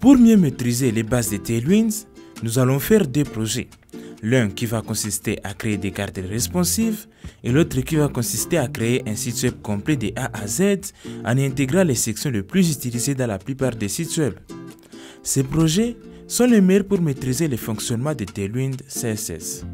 Pour mieux maîtriser les bases de Tailwinds, nous allons faire deux projets. L'un qui va consister à créer des cartes responsives et l'autre qui va consister à créer un site web complet de A à Z en intégrant les sections les plus utilisées dans la plupart des sites web. Ces projets sont les meilleurs pour maîtriser le fonctionnement de Tailwind CSS.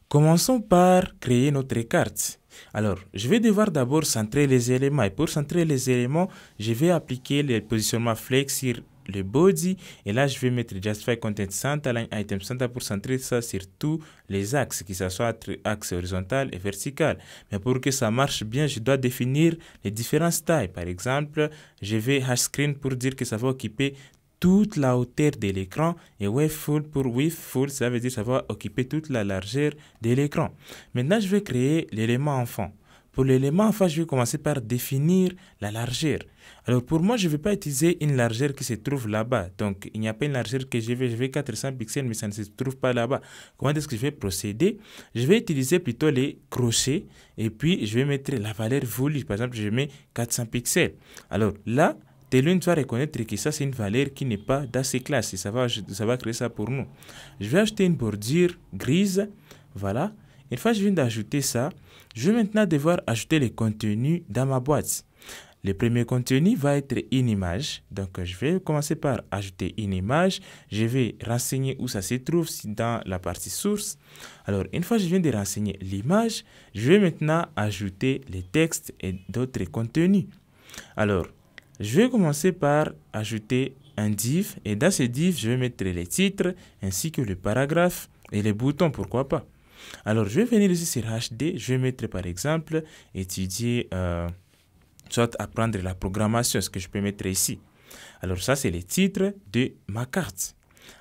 Commençons par créer notre carte. Alors, je vais devoir d'abord centrer les éléments. Et pour centrer les éléments, je vais appliquer le positionnement flex sur le body. Et là, je vais mettre Justify Content Center, Align Item Center pour centrer ça sur tous les axes, que ce soit axe horizontal et vertical. Mais pour que ça marche bien, je dois définir les différents styles. Par exemple, je vais Hscreen pour dire que ça va occuper toute la hauteur de l'écran et width full pour width full, ça veut dire que ça va occuper toute la largeur de l'écran. Maintenant, je vais créer l'élément enfant. Pour l'élément enfant, je vais commencer par définir la largeur. Alors pour moi, je ne vais pas utiliser une largeur qui se trouve là-bas. Donc, il n'y a pas une largeur que je vais 400 pixels, mais ça ne se trouve pas là-bas. Comment est-ce que je vais procéder? Je vais utiliser plutôt les crochets et puis je vais mettre la valeur voulue. Par exemple, je mets 400 pixels. Alors là, Tailwind va reconnaître que ça, c'est une valeur qui n'est pas dans ces classes et ça va créer ça pour nous. Je vais ajouter une bordure grise. Voilà. Une fois que je viens d'ajouter ça, je vais maintenant devoir ajouter les contenus dans ma boîte. Le premier contenu va être une image. Donc, je vais commencer par ajouter une image. Je vais renseigner où ça se trouve dans la partie source. Alors, une fois que je viens de renseigner l'image, je vais maintenant ajouter les textes et d'autres contenus. Alors, je vais commencer par ajouter un div et dans ce div, je vais mettre les titres ainsi que le paragraphe et les boutons, pourquoi pas. Alors, je vais venir ici sur HD, je vais mettre par exemple étudier, soit apprendre la programmation, ce que je peux mettre ici. Alors, ça, c'est les titres de ma carte.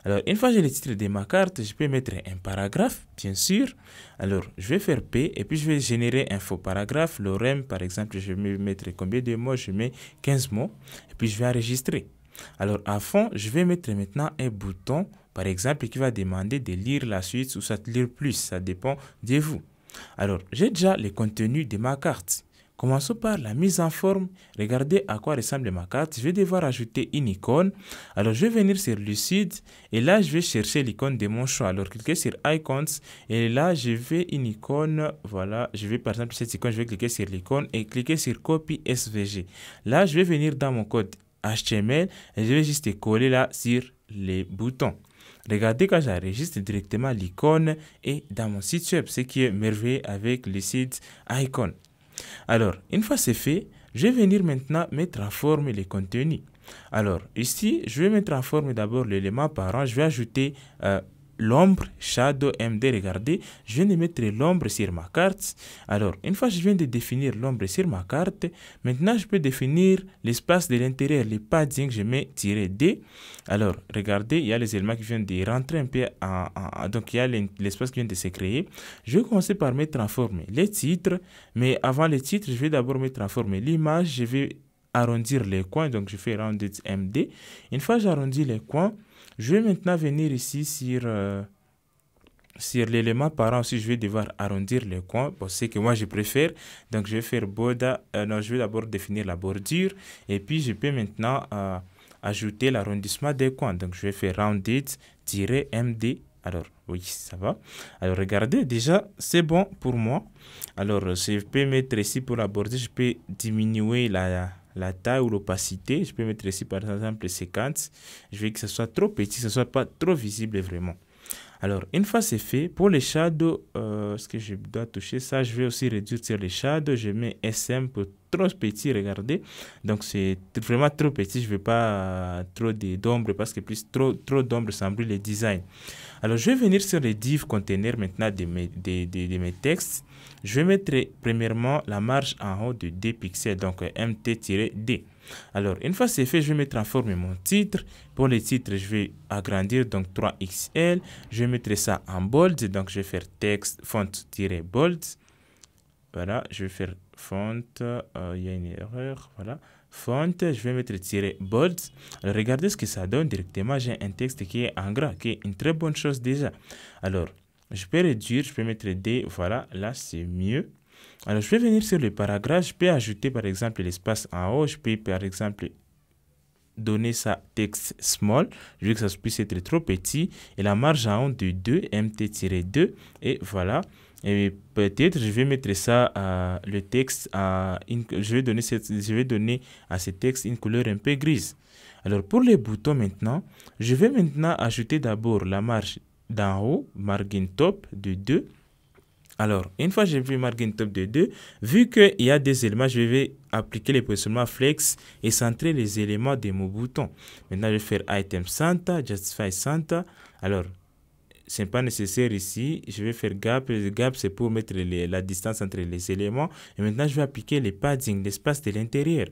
Alors, une fois que j'ai le titre de ma carte, je peux mettre un paragraphe, bien sûr. Alors, je vais faire P et puis je vais générer un faux paragraphe. Lorem, par exemple, je vais mettre combien de mots? Je mets 15 mots et puis je vais enregistrer. Alors, à fond, je vais mettre maintenant un bouton, par exemple, qui va demander de lire la suite ou soit lire plus. Ça dépend de vous. Alors, j'ai déjà le contenu de ma carte. Commençons par la mise en forme. Regardez à quoi ressemble ma carte. Je vais devoir ajouter une icône. Alors, je vais venir sur Lucid et là, je vais chercher l'icône de mon choix. Alors, cliquez sur Icons et là, je vais une icône. Voilà, je vais par exemple cette icône, je vais cliquer sur l'icône et cliquer sur Copy SVG. Là, je vais venir dans mon code HTML et je vais juste coller là sur les boutons. Regardez quand j'enregistre directement l'icône et dans mon site web, ce qui est merveilleux avec le site Icon. Alors, une fois c'est fait, je vais venir maintenant mettre en forme les contenus. Alors, ici, je vais mettre en forme d'abord l'élément parent. Je vais ajouter l'ombre, shadow, MD. Regardez, je viens de mettre l'ombre sur ma carte. Alors, une fois que je viens de définir l'ombre sur ma carte, maintenant, je peux définir l'espace de l'intérieur, les padding, je mets "-d". Alors, regardez, il y a les éléments qui viennent de rentrer un peu donc il y a l'espace qui vient de se créer. Je vais commencer par mettre en forme les titres, mais avant les titres, je vais d'abord mettre en forme l'image. Je vais arrondir les coins, donc je fais rounded MD. Une fois que j'arrondis les coins, je vais maintenant venir ici sur l'élément parent aussi, je vais devoir arrondir les coins. Bon, c'est que moi je préfère. Donc je vais faire border. Non, je vais d'abord définir la bordure. Et puis je peux maintenant ajouter l'arrondissement des coins. Donc je vais faire rounded-MD. Alors oui, ça va. Alors regardez, déjà c'est bon pour moi. Alors je peux mettre ici pour la bordure, je peux diminuer la taille ou l'opacité. Je peux mettre ici par exemple 50. Je veux que ce soit trop petit, que ce soit pas trop visible vraiment. Alors, une fois c'est fait, pour les shadows, est-ce que je dois toucher ça? Je vais aussi réduire sur les shadows. Je mets SM pour trop petit, regardez. Donc, c'est vraiment trop petit. Je ne veux pas trop d'ombre parce que plus trop d'ombre, ça brûle les designs. Alors, je vais venir sur les div containers maintenant de mes textes. Je vais mettre premièrement la marge en haut de 2 pixels, donc MT-D. Alors, une fois c'est fait, je vais mettre en forme mon titre. Pour les titres, je vais agrandir, donc 3XL. Je vais mettre ça en bold, donc je vais faire texte font-bold. Voilà, je vais faire font, il y a une erreur, voilà. Font, je vais mettre bold. Alors, regardez ce que ça donne directement. J'ai un texte qui est en gras, qui est une très bonne chose déjà. Alors, je peux réduire, je peux mettre D, voilà, là c'est mieux. Alors, je vais venir sur le paragraphe. Je peux ajouter, par exemple, l'espace en haut. Je peux, par exemple, donner ça texte small. Je veux que ça puisse être trop petit. Et la marge en haut de 2, mt-2. Et voilà. Et peut-être je vais mettre ça, le texte, je vais donner à ce texte une couleur un peu grise. Alors, pour les boutons maintenant, je vais maintenant ajouter d'abord la marge d'en haut, margin top de 2. Alors, une fois que j'ai vu margin top de 2, vu qu'il y a des éléments, je vais appliquer les positionnements flex et centrer les éléments de mon bouton. Maintenant, je vais faire item center, justify center. Alors, ce n'est pas nécessaire ici. Je vais faire gap. Le gap, c'est pour mettre la distance entre les éléments. Et maintenant, je vais appliquer les padding, l'espace de l'intérieur.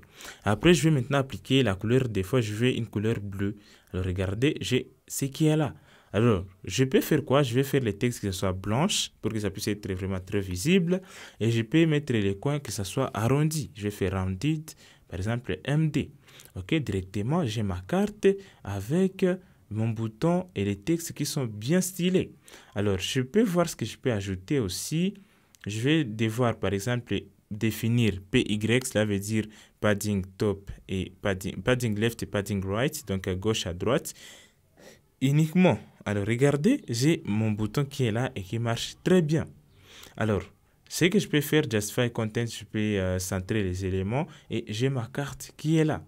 Après, je vais maintenant appliquer la couleur. Des fois, je veux une couleur bleue. Alors, regardez, j'ai ce qui est là. Alors, je peux faire quoi? Je vais faire les textes que ce soit blanche pour que ça puisse être vraiment très visible. Et je peux mettre les coins que ça soit arrondi. Je vais faire rounded, par exemple, MD. OK, directement, j'ai ma carte avec mon bouton et les textes qui sont bien stylés. Alors, je peux voir ce que je peux ajouter aussi. Je vais devoir, par exemple, définir PY, cela veut dire padding top et padding left et padding right, donc à gauche, à droite, uniquement. Alors, regardez, j'ai mon bouton qui est là et qui marche très bien. Alors, ce que je peux faire, Justify Content, je peux centrer les éléments et j'ai ma carte qui est là.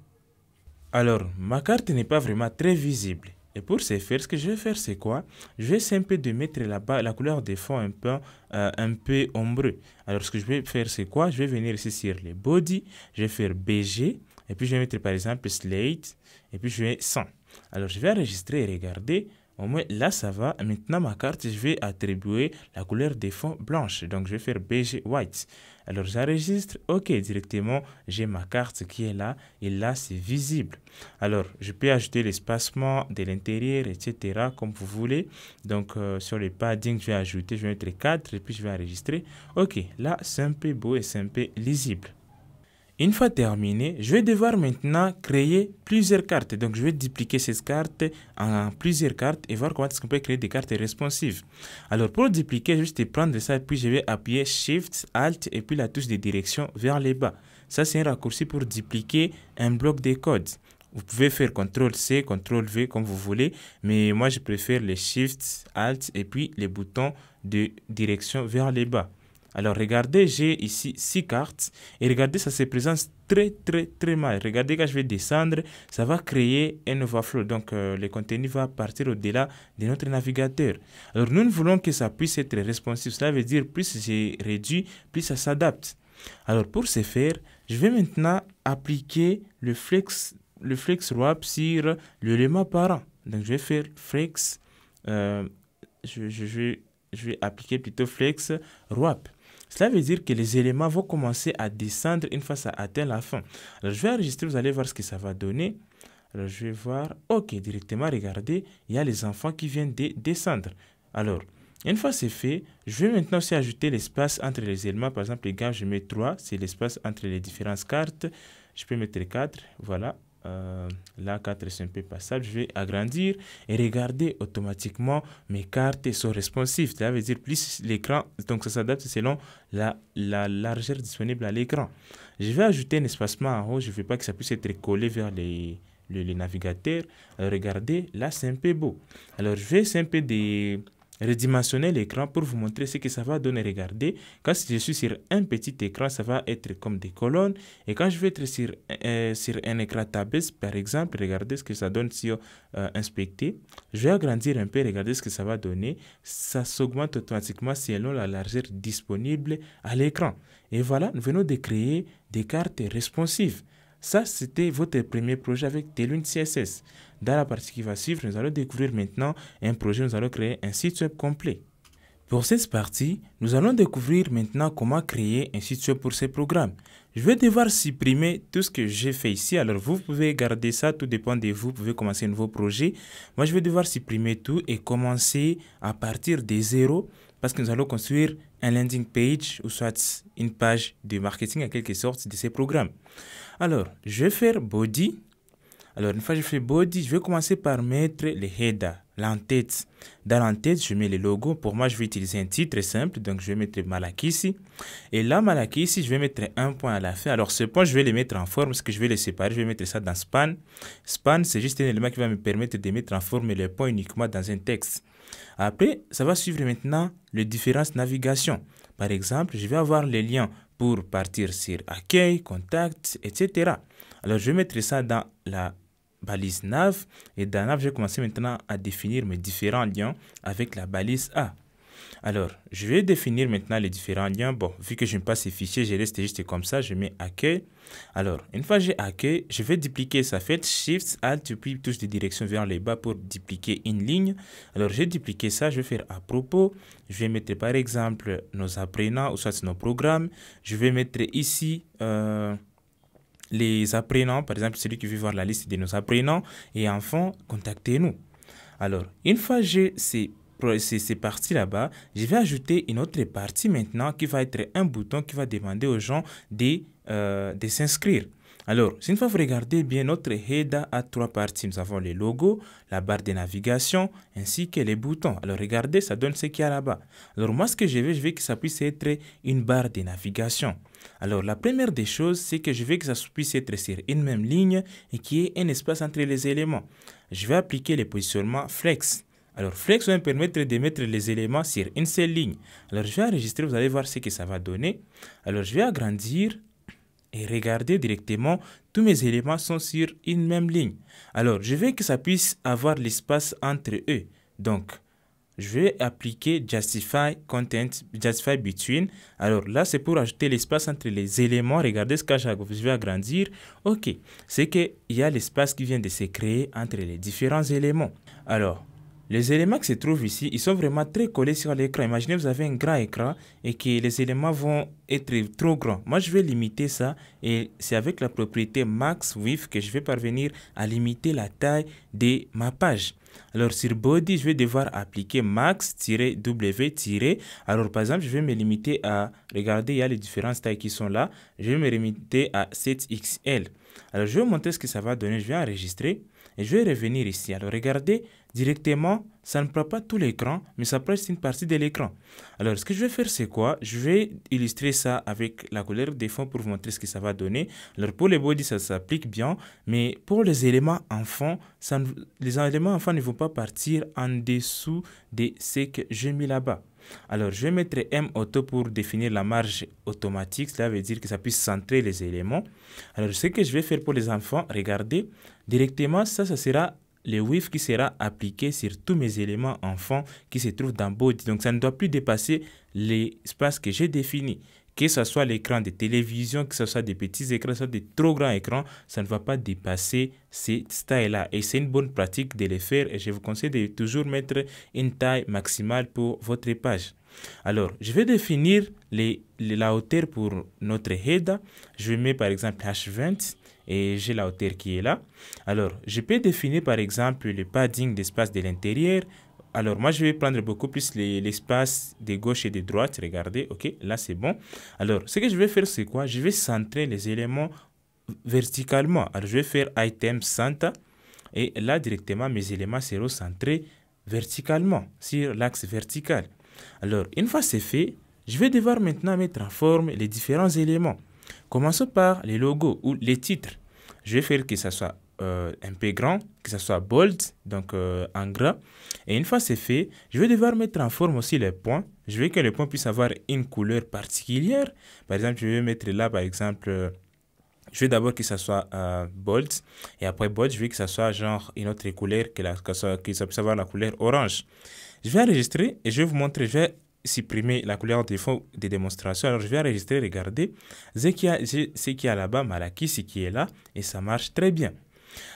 Alors, ma carte n'est pas vraiment très visible. Et pour ce faire, ce que je vais faire, c'est quoi? Je vais essayer de mettre là-bas la couleur de fond un peu ombreux. Alors, ce que je vais faire, c'est quoi? Je vais venir ici sur les body, je vais faire BG, et puis je vais mettre par exemple slate, et puis je vais 100. Alors, je vais enregistrer et regarder. Au moins, là, ça va. Maintenant, ma carte, je vais attribuer la couleur de fond blanche. Donc, je vais faire BG white. Alors, j'enregistre. OK, directement, j'ai ma carte qui est là. Et là, c'est visible. Alors, je peux ajouter l'espacement de l'intérieur, etc. comme vous voulez. Donc, sur les padding, je vais ajouter, je vais mettre 4 et puis je vais enregistrer. OK, là, c'est un peu beau et c'est un peu lisible. Une fois terminé, je vais devoir maintenant créer plusieurs cartes. Donc, je vais dupliquer ces cartes en plusieurs cartes et voir comment est-ce qu'on peut créer des cartes responsives. Alors, pour dupliquer, je vais juste prendre ça et puis je vais appuyer Shift, Alt et puis la touche de direction vers le bas. Ça, c'est un raccourci pour dupliquer un bloc de code. Vous pouvez faire CTRL-C, CTRL-V comme vous voulez, mais moi, je préfère les Shift, Alt et puis les boutons de direction vers le bas. Alors, regardez, j'ai ici 6 cartes. Et regardez, ça se présente très mal. Regardez, quand je vais descendre, ça va créer un overflow. Donc, le contenu va partir au-delà de notre navigateur. Alors, nous voulons que ça puisse être responsive. Cela veut dire, plus j'ai réduit, plus ça s'adapte. Alors, pour ce faire, je vais maintenant appliquer le flex wrap sur l'élément parent. Donc, je vais faire flex. Je vais appliquer plutôt flex wrap. Cela veut dire que les éléments vont commencer à descendre une fois que ça atteint la fin. Alors, je vais enregistrer, vous allez voir ce que ça va donner. Alors, je vais voir, OK, directement, regardez, il y a les enfants qui viennent de descendre. Alors, une fois c'est fait, je vais maintenant aussi ajouter l'espace entre les éléments. Par exemple, les gars, je mets 3, c'est l'espace entre les différentes cartes. Je peux mettre 4, voilà. Là, 4 c'est un peu passable. Je vais agrandir et regarder automatiquement mes cartes sont responsives. Ça veut dire plus l'écran, donc ça s'adapte selon la largeur disponible à l'écran. Je vais ajouter un espacement en haut. Je ne veux pas que ça puisse être collé vers les navigateurs. Alors, regardez, là c'est un peu beau. Alors, je vais essayer un peu de redimensionner l'écran pour vous montrer ce que ça va donner. Regardez, quand je suis sur un petit écran, ça va être comme des colonnes. Et quand je vais être sur un écran tablette, par exemple, regardez ce que ça donne sur inspecter. Je vais agrandir un peu, regardez ce que ça va donner. Ça s'augmente automatiquement selon la largeur disponible à l'écran. Et voilà, nous venons de créer des cartes responsives. Ça, c'était votre premier projet avec Tailwind CSS. Dans la partie qui va suivre, nous allons découvrir maintenant un projet, nous allons créer un site web complet. Pour cette partie, nous allons découvrir maintenant comment créer un site web pour ce programme. Je vais devoir supprimer tout ce que j'ai fait ici. Alors, vous pouvez garder ça, tout dépend de vous. Vous pouvez commencer un nouveau projet. Moi, je vais devoir supprimer tout et commencer à partir de zéro parce que nous allons construire un landing page ou soit une page de marketing en quelque sorte de ces programmes. Alors, je vais faire body. Alors, une fois que je fais body, je vais commencer par mettre les header, l'entête. Dans l'entête, je mets les logos. Pour moi, je vais utiliser un titre simple. Donc, je vais mettre Malakissi. Et là, Malakissi, je vais mettre un point à la fin. Alors, ce point, je vais les mettre en forme parce que je vais les séparer. Je vais mettre ça dans span. Span, c'est juste un élément qui va me permettre de mettre en forme les points uniquement dans un texte. Après, ça va suivre maintenant les différentes navigations. Par exemple, je vais avoir les liens pour partir sur accueil, contact, etc. Alors, je vais mettre ça dans la balise nav. Et dans nav, je vais commencer maintenant à définir mes différents liens avec la balise A. Alors, je vais définir maintenant les différents liens. Bon, vu que je n'aime pas ces fichiers, je reste juste comme ça. Je mets accueil. Alors, une fois que j'ai accueil, je vais dupliquer ça. Faites Shift, Alt, puis touche de direction vers le bas pour dupliquer une ligne. Alors, j'ai dupliqué ça. Je vais faire à propos. Je vais mettre par exemple nos apprenants ou soit nos programmes. Je vais mettre ici les apprenants. Par exemple, celui qui veut voir la liste de nos apprenants. Et enfin, contactez-nous. Alors, une fois que j'ai ces parties là-bas, je vais ajouter une autre partie maintenant qui va être un bouton qui va demander aux gens de s'inscrire. Alors, une fois que vous regardez bien, notre header a trois parties. Nous avons les logos, la barre de navigation, ainsi que les boutons. Alors, regardez, ça donne ce qu'il y a là-bas. Alors, moi, ce que je veux que ça puisse être une barre de navigation. Alors, la première des choses, c'est que je veux que ça puisse être sur une même ligne et qu'il y ait un espace entre les éléments. Je vais appliquer le positionnement flex. Alors, flex va me permettre de mettre les éléments sur une seule ligne. Alors, je vais enregistrer, vous allez voir ce que ça va donner. Alors, je vais agrandir et regarder directement, tous mes éléments sont sur une même ligne. Alors, je veux que ça puisse avoir l'espace entre eux. Donc, je vais appliquer Justify Content, Justify Between. Alors là, c'est pour ajouter l'espace entre les éléments. Regardez ce que je vais agrandir. OK, c'est qu'il y a l'espace qui vient de se créer entre les différents éléments. Alors, les éléments qui se trouvent ici, ils sont vraiment très collés sur l'écran. Imaginez, vous avez un grand écran et que les éléments vont être trop grands. Moi, je vais limiter ça et c'est avec la propriété Max Width que je vais parvenir à limiter la taille de ma page. Alors, sur Body, je vais devoir appliquer Max-W- Alors, par exemple, je vais me limiter à, regardez, il y a les différentes tailles qui sont là. Je vais me limiter à 7XL. Alors, je vais vous montrer ce que ça va donner. Je vais enregistrer et je vais revenir ici. Alors, regardez, directement, ça ne prend pas tout l'écran, mais ça prend une partie de l'écran. Alors, ce que je vais faire, c'est quoi? Je vais illustrer ça avec la couleur des fonds pour vous montrer ce que ça va donner. Alors, pour les body, ça s'applique bien, mais pour les éléments en fond, les éléments en fond ne vont pas partir en dessous de ce que j'ai mis là-bas. Alors, je vais mettre M auto pour définir la marge automatique. Cela veut dire que ça puisse centrer les éléments. Alors, ce que je vais faire pour les enfants, regardez, directement, ça sera le width qui sera appliqué sur tous mes éléments enfants qui se trouvent dans Body. Donc, ça ne doit plus dépasser l'espace que j'ai défini. Que ce soit l'écran de télévision, que ce soit des petits écrans, que ce soit des trop grands écrans, ça ne va pas dépasser ces tailles-là. Et c'est une bonne pratique de le faire. Et je vous conseille de toujours mettre une taille maximale pour votre page. Alors, je vais définir la hauteur pour notre header. Je vais mettre par exemple H20 et j'ai la hauteur qui est là. Alors, je peux définir par exemple le padding d'espace de l'intérieur. Alors, moi, je vais prendre beaucoup plus l'espace de gauche et de droite. Regardez, OK, là, c'est bon. Alors, ce que je vais faire, c'est quoi? Je vais centrer les éléments verticalement. Alors, je vais faire Item Center. Et là, directement, mes éléments seront centrés verticalement, sur l'axe vertical. Alors, une fois c'est fait, je vais devoir maintenant mettre en forme les différents éléments. Commençons par les logos ou les titres. Je vais faire que ça soit un peu grand, que ça soit bold, donc en gras. Et une fois c'est fait, je vais devoir mettre en forme aussi les points. Je veux que les points puissent avoir une couleur particulière. Par exemple, je vais mettre là, par exemple, je veux d'abord que ça soit bold. Et après bold, je veux que ça soit genre une autre couleur, que ça puisse avoir la couleur orange. Je vais enregistrer et je vais vous montrer. Je vais supprimer la couleur de fond des démonstrations. Alors, je vais enregistrer, regardez. Ce qu'il y a là-bas, Malakissi qui est là. Et ça marche très bien.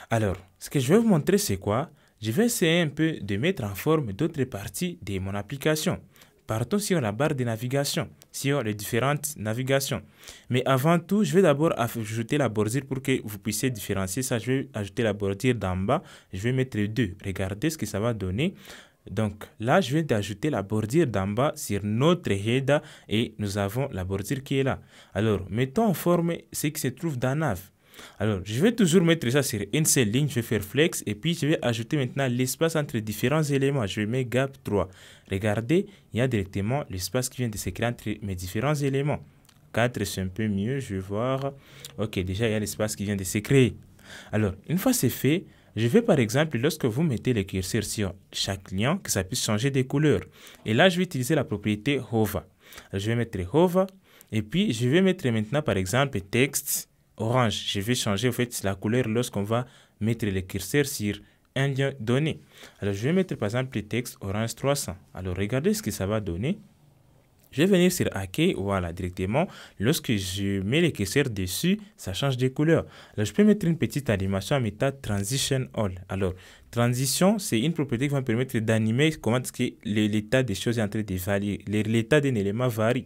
Alors, ce que je vais vous montrer, c'est quoi? Je vais essayer un peu de mettre en forme d'autres parties de mon application. Partons sur la barre de navigation, sur les différentes navigations. Mais avant tout, je vais d'abord ajouter la bordure pour que vous puissiez différencier ça. Je vais ajouter la bordure d'en bas. Je vais mettre 2. Regardez ce que ça va donner. Donc là, je vais ajouter la bordure d'en bas sur notre header et nous avons la bordure qui est là. Alors, mettons en forme ce qui se trouve dans nav. Alors, je vais toujours mettre ça sur une seule ligne, je vais faire flex et puis je vais ajouter maintenant l'espace entre différents éléments. Je vais mettre gap 3. Regardez, il y a directement l'espace qui vient de se créer entre mes différents éléments. 4, c'est un peu mieux, je vais voir. Ok, déjà, il y a l'espace qui vient de se créer. Alors, une fois c'est fait, je vais par exemple, lorsque vous mettez le curseur sur chaque lien, que ça puisse changer de couleur. Et là, je vais utiliser la propriété hover. Alors, je vais mettre hover et puis je vais mettre maintenant par exemple texte orange. Je vais changer en fait la couleur lorsqu'on va mettre le curseur sur un lien donné. Alors, je vais mettre par exemple le texte orange 300. Alors, regardez ce que ça va donner. Je vais venir sur OK, voilà, directement. Lorsque je mets le curseur dessus, ça change de couleur. Alors, je peux mettre une petite animation à méthode Transition All. Alors, transition, c'est une propriété qui va me permettre d'animer comment l'état des choses est en train de varier. L'état d'un élément varie.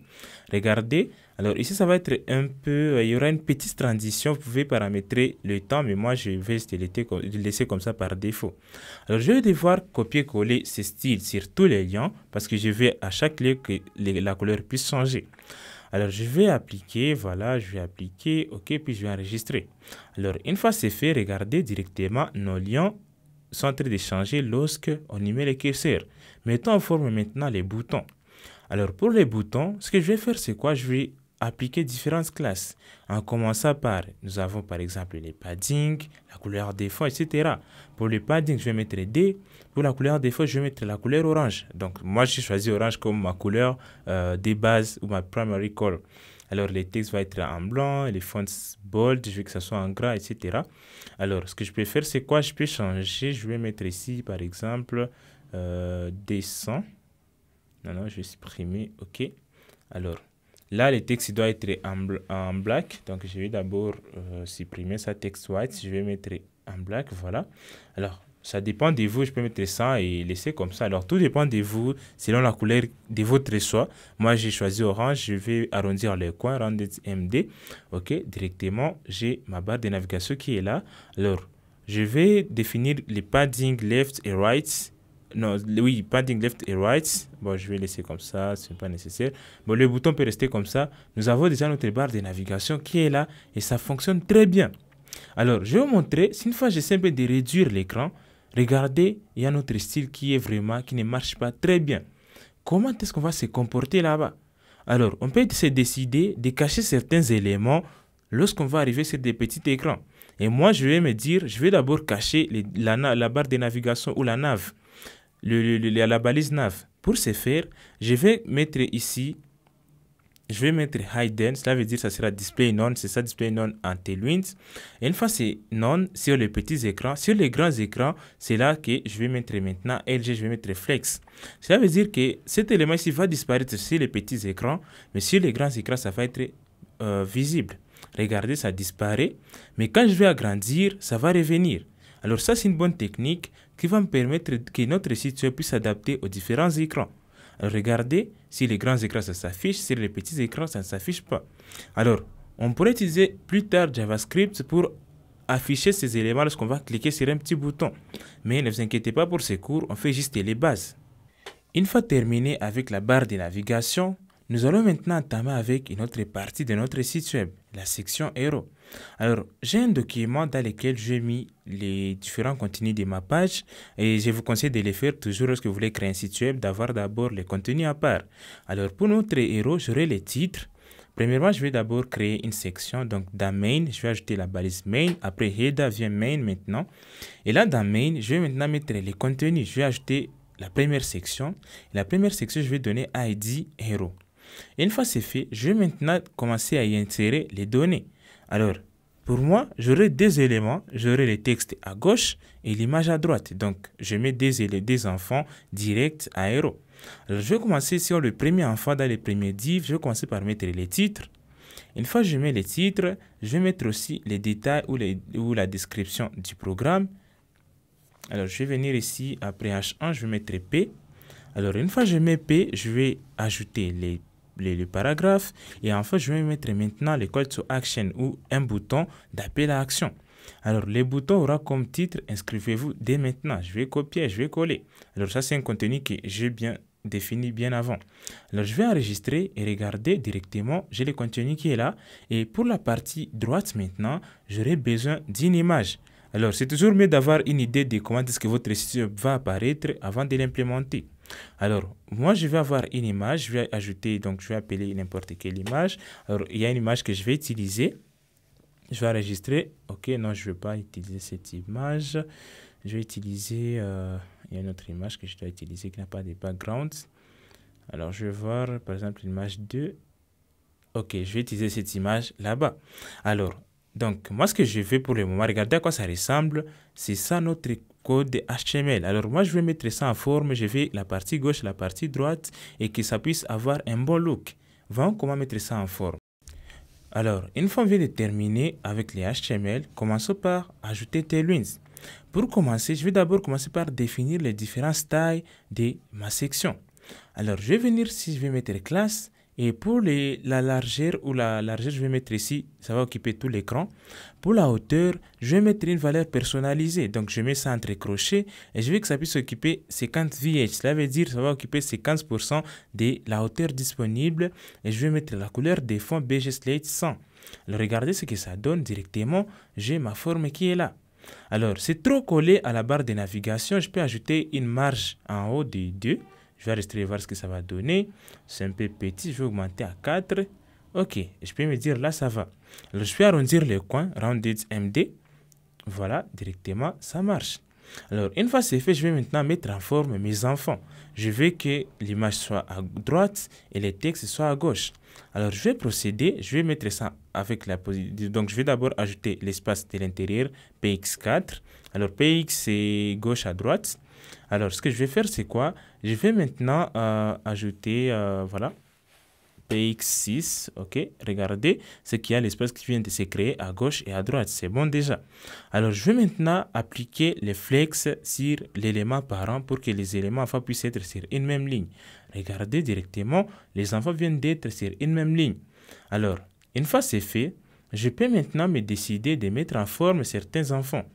Regardez. Alors, ici, ça va être un peu... il y aura une petite transition. Vous pouvez paramétrer le temps, mais moi, je vais le laisser comme ça par défaut. Alors, je vais devoir copier-coller ce style sur tous les liens parce que je veux à chaque lien que la couleur puisse changer. Alors, je vais appliquer, voilà, je vais appliquer, OK, puis je vais enregistrer. Alors, une fois c'est fait, regardez directement, nos liens sont en train de changer lorsque on y met le curseur. Mettons en forme maintenant les boutons. Alors, pour les boutons, ce que je vais faire, c'est quoi? Je vais appliquer différentes classes. En commençant par, nous avons par exemple les padding, la couleur défaut, etc. Pour le padding, je vais mettre D. Pour la couleur défaut, je vais mettre la couleur orange. Donc, moi, j'ai choisi orange comme ma couleur de base ou ma primary color. Alors, les textes vont être en blanc, les fonts bold, je veux que ça soit en gras, etc. Alors, ce que je peux faire, c'est quoi? Je peux changer. Je vais mettre ici, par exemple, D100. Non, je vais supprimer. OK. Alors, là, le texte doit être en black. Donc, je vais d'abord supprimer ça, text white. Je vais mettre en black. Voilà. Alors, ça dépend de vous. Je peux mettre ça et laisser comme ça. Alors, tout dépend de vous selon la couleur de votre choix. Moi, j'ai choisi orange. Je vais arrondir les coins, rendre MD. OK. Directement, j'ai ma barre de navigation qui est là. Alors, je vais définir les padding left et right. Non, oui, padding left et right. Bon, je vais laisser comme ça, ce n'est pas nécessaire. Bon, le bouton peut rester comme ça. Nous avons déjà notre barre de navigation qui est là et ça fonctionne très bien. Alors, je vais vous montrer, si une fois j'essaie un peu de réduire l'écran, regardez, il y a notre style qui ne marche pas très bien. Comment est-ce qu'on va se comporter là-bas? Alors, on peut se décider de cacher certains éléments lorsqu'on va arriver sur des petits écrans. Et moi, je vais me dire, je vais d'abord cacher la barre de navigation ou la nav. La balise nav. Pour ce faire, je vais mettre ici, je vais mettre hidden, cela veut dire que ça sera display none, c'est ça display none en tailwind. Et une fois c'est none sur les petits écrans, sur les grands écrans, c'est là que je vais mettre maintenant LG, je vais mettre flex. Cela veut dire que cet élément ici va disparaître sur les petits écrans, mais sur les grands écrans, ça va être visible. Regardez, ça disparaît, mais quand je vais agrandir, ça va revenir. Alors ça, c'est une bonne technique qui va me permettre que notre site web puisse s'adapter aux différents écrans. Alors regardez, si les grands écrans, ça s'affiche, si les petits écrans, ça ne s'affiche pas. Alors, on pourrait utiliser plus tard JavaScript pour afficher ces éléments lorsqu'on va cliquer sur un petit bouton. Mais ne vous inquiétez pas pour ces cours, on fait juste les bases. Une fois terminé avec la barre de navigation, nous allons maintenant entamer avec une autre partie de notre site web, la section héros. Alors, j'ai un document dans lequel j'ai mis les différents contenus de ma page et je vous conseille de les faire toujours lorsque vous voulez créer un site web, d'avoir d'abord les contenus à part. Alors, pour notre héros, j'aurai les titres. Premièrement, je vais d'abord créer une section. Donc, dans main, je vais ajouter la balise main. Après, header vient main maintenant. Et là, dans main, je vais maintenant mettre les contenus. Je vais ajouter la première section. La première section, je vais donner ID héros. Et une fois c'est fait, je vais maintenant commencer à y insérer les données. Alors, pour moi, j'aurai deux éléments. J'aurai le texte à gauche et l'image à droite. Donc, je mets des enfants directs à héros. Alors, je vais commencer sur le premier enfant dans les premiers divs. Je vais commencer par mettre les titres. Une fois que je mets les titres, je vais mettre aussi les détails ou la description du programme. Alors, je vais venir ici, après H1, je vais mettre P. Alors, une fois que je mets P, je vais ajouter les paragraphes et enfin je vais mettre maintenant le call to action ou un bouton d'appel à action. Alors le bouton aura comme titre inscrivez-vous dès maintenant. Je vais copier, je vais coller. Alors ça c'est un contenu que j'ai bien défini bien avant. Alors, je vais enregistrer et regarder directement. J'ai le contenu qui est là. Et pour la partie droite maintenant, j'aurai besoin d'une image. Alors, c'est toujours mieux d'avoir une idée de comment est-ce que votre site va apparaître avant de l'implémenter. Alors, moi, je vais avoir une image. Je vais ajouter, donc je vais appeler n'importe quelle image. Alors, il y a une image que je vais utiliser. Je vais enregistrer. Ok, non, je ne vais pas utiliser cette image. Je vais utiliser, il y a une autre image que je dois utiliser qui n'a pas de background. Alors, je vais voir, par exemple, l'image 2. Ok, je vais utiliser cette image là-bas. Alors, donc, moi, ce que je fais pour le moment, regardez à quoi ça ressemble. C'est ça notre code HTML. Alors, moi, je vais mettre ça en forme. Je vais la partie gauche, la partie droite et que ça puisse avoir un bon look. Voyons comment mettre ça en forme. Alors, une fois qu'on vient de terminer avec les HTML, commençons par ajouter Tailwinds. Pour commencer, je vais d'abord commencer par définir les différentes tailles de ma section. Alors, je vais venir ici, je vais mettre classe. Et pour la largeur je vais mettre ici, ça va occuper tout l'écran. Pour la hauteur, je vais mettre une valeur personnalisée. Donc, je mets ça entre crochets et je veux que ça puisse occuper 50 VH. Cela veut dire que ça va occuper 50% de la hauteur disponible. Et je vais mettre la couleur des fonds beige slate 100. Alors, regardez ce que ça donne directement. J'ai ma forme qui est là. Alors, c'est trop collé à la barre de navigation. Je peux ajouter une marge en haut de 2. Je vais rester voir ce que ça va donner. C'est un peu petit. Je vais augmenter à 4. OK. Je peux me dire là, ça va. Alors, je vais arrondir le coin. Rounded MD. Voilà. Directement, ça marche. Alors, une fois c'est fait, je vais maintenant mettre en forme mes enfants. Je veux que l'image soit à droite et les textes soient à gauche. Alors, je vais procéder. Je vais mettre ça avec la position. Donc, je vais d'abord ajouter l'espace de l'intérieur, PX4. Alors, PX, c'est gauche à droite. Alors, ce que je vais faire, c'est quoi? Je vais maintenant ajouter, voilà, PX6, ok? Regardez ce qu'il y a l'espace qui vient de se créer à gauche et à droite. C'est bon déjà. Alors, je vais maintenant appliquer les flex sur l'élément parent pour que les éléments enfants puissent être sur une même ligne. Regardez directement, les enfants viennent d'être sur une même ligne. Alors, une fois c'est fait, je peux maintenant me décider de mettre en forme certains enfants.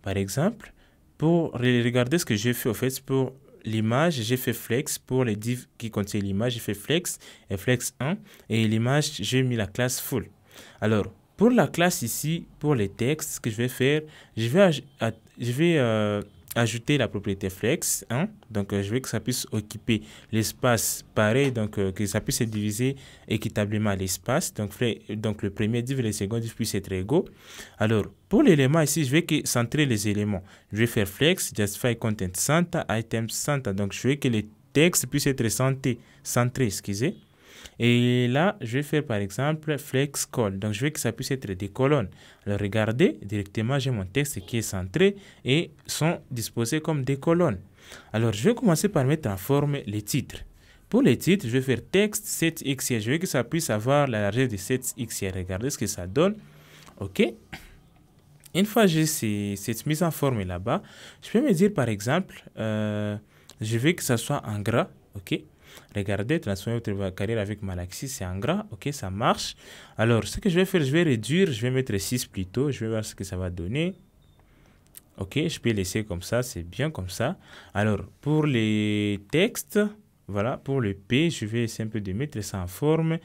Par exemple, pour regarder ce que j'ai fait, au fait, pour l'image, j'ai fait flex. Pour les divs qui contiennent l'image, j'ai fait flex et flex 1. Et l'image, j'ai mis la classe full. Alors, pour la classe ici, pour les textes, ce que je vais faire, je vais ajouter la propriété flex 1. Donc, je veux que ça puisse occuper l'espace pareil, donc que ça puisse se diviser équitablement l'espace. Donc, le premier div et le second div puissent être égaux. Alors, pour l'élément ici, je vais centrer les éléments. Je vais faire flex, justify content center, item center. Donc, je veux que les textes puissent être centrés, excusez. Et là, je vais faire par exemple flex call. Donc, je veux que ça puisse être des colonnes. Alors, regardez, directement, j'ai mon texte qui est centré et sont disposés comme des colonnes. Alors, je vais commencer par mettre en forme les titres. Pour les titres, je vais faire texte 7xy. Je veux que ça puisse avoir la largeur de 7xy. Regardez ce que ça donne. OK. Une fois que j'ai cette mise en forme là-bas, je peux me dire par exemple, je veux que ça soit en gras. OK. Regardez, transformer votre carrière avec Malaxy, c'est en gras. OK, ça marche. Alors, ce que je vais faire, je vais réduire. Je vais mettre 6 plutôt. Je vais voir ce que ça va donner. OK, je peux laisser comme ça. C'est bien comme ça. Alors, pour les textes, voilà, pour le P, je vais essayer un peu de mettre ça en forme.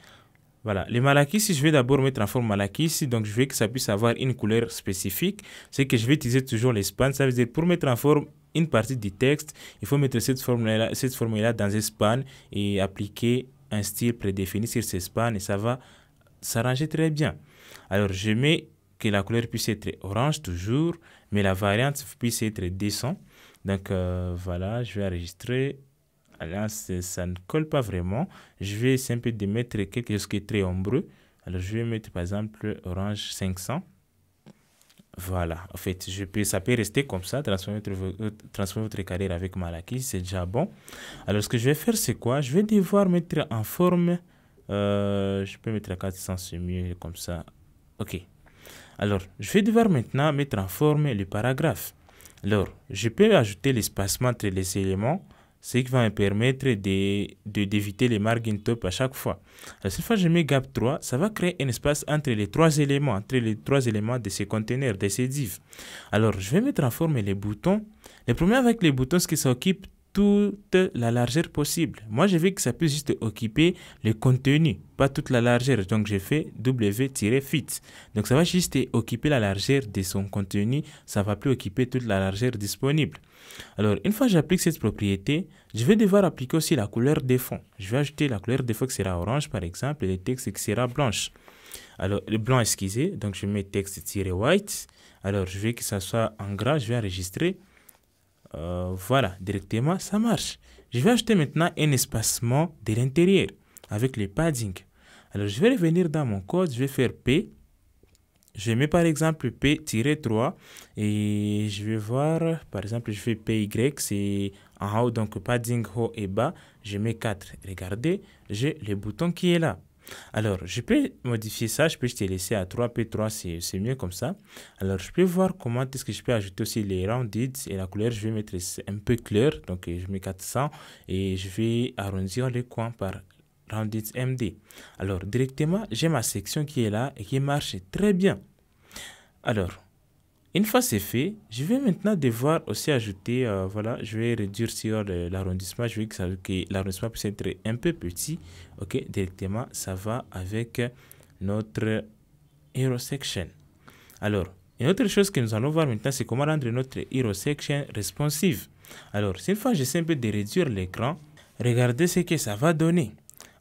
Voilà, les Malakis, je vais d'abord mettre en forme Malakis. Donc, je veux que ça puisse avoir une couleur spécifique. C'est que je vais utiliser toujours les spans. Ça veut dire, pour mettre en forme une partie du texte, il faut mettre cette formule-là dans un span et appliquer un style prédéfini sur ces spans et ça va s'arranger très bien. Alors, je mets que la couleur puisse être orange toujours, mais la variante puisse être descend. Donc, voilà, je vais enregistrer. Alors, ça ne colle pas vraiment. Je vais essayer un peu de mettre quelque chose qui est très ombreux. Alors, je vais mettre par exemple orange 500. Voilà, en fait, ça peut rester comme ça, transformer votre carrière avec Malakis, c'est déjà bon. Alors, ce que je vais faire, c'est quoi? Je vais devoir mettre en forme, je peux mettre à 400, c'est mieux comme ça. OK. Alors, je vais devoir maintenant mettre en forme le paragraphe. Alors, je peux ajouter l'espacement entre les éléments, ce qui va me permettre d'éviter les margin top à chaque fois. Alors, cette fois je mets gap 3, ça va créer un espace entre les trois éléments de ces conteneurs, de ces divs. Alors, je vais mettre en forme les boutons. Le problème avec les boutons, c'est que ça occupe toute la largeur possible. Moi, je veux que ça puisse juste occuper le contenu, pas toute la largeur. Donc, je fais W-fit. Donc, ça va juste occuper la largeur de son contenu. Ça ne va plus occuper toute la largeur disponible. Alors, une fois que j'applique cette propriété, je vais devoir appliquer aussi la couleur de fond. Je vais ajouter la couleur de fond qui sera orange, par exemple, et le texte qui sera blanche. Alors, le blanc, excusez. Donc, je mets texte-white. Alors, je veux que ça soit en gras. Je vais enregistrer. Voilà, directement, ça marche. Je vais ajouter maintenant un espacement de l'intérieur avec les padding. Alors, je vais revenir dans mon code, je vais faire P. Je mets par exemple P-3 et je vais voir, par exemple, je fais PY, c'est en haut, donc padding haut et bas. Je mets 4. Regardez, j'ai le bouton qui est là. Alors, je peux modifier ça, je peux te laisser à 3, P3, c'est mieux comme ça. Alors, je peux voir comment est-ce que je peux ajouter aussi les rounded et la couleur, je vais mettre un peu clair, donc je mets 400 et je vais arrondir les coins par rounded MD. Alors, directement, j'ai ma section qui est là et qui marche très bien. Alors, une fois c'est fait, je vais maintenant devoir aussi ajouter, voilà, je vais réduire sur l'arrondissement, je veux que l'arrondissement puisse être un peu petit, ok, directement, ça va avec notre hero section. Alors, une autre chose que nous allons voir maintenant, c'est comment rendre notre hero section responsive. Alors, une fois j'essaie un peu de réduire l'écran, regardez ce que ça va donner.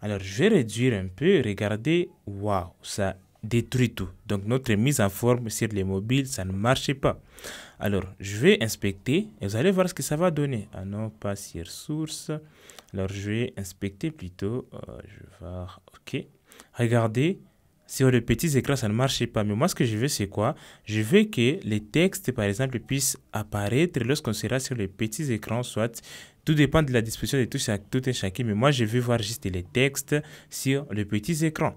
Alors, je vais réduire un peu, regardez, waouh, ça détruit tout. Donc, notre mise en forme sur les mobiles, ça ne marchait pas. Alors, je vais inspecter et vous allez voir ce que ça va donner. Ah non, pas sur source. Alors, je vais inspecter plutôt. Je vais voir. OK. Regardez, sur les petits écrans, ça ne marchait pas. Mais moi, ce que je veux, c'est quoi? Je veux que les textes, par exemple, puissent apparaître lorsqu'on sera sur les petits écrans, soit. Tout dépend de la disposition de tout et chacun. Mais moi, je veux voir juste les textes sur les petits écrans.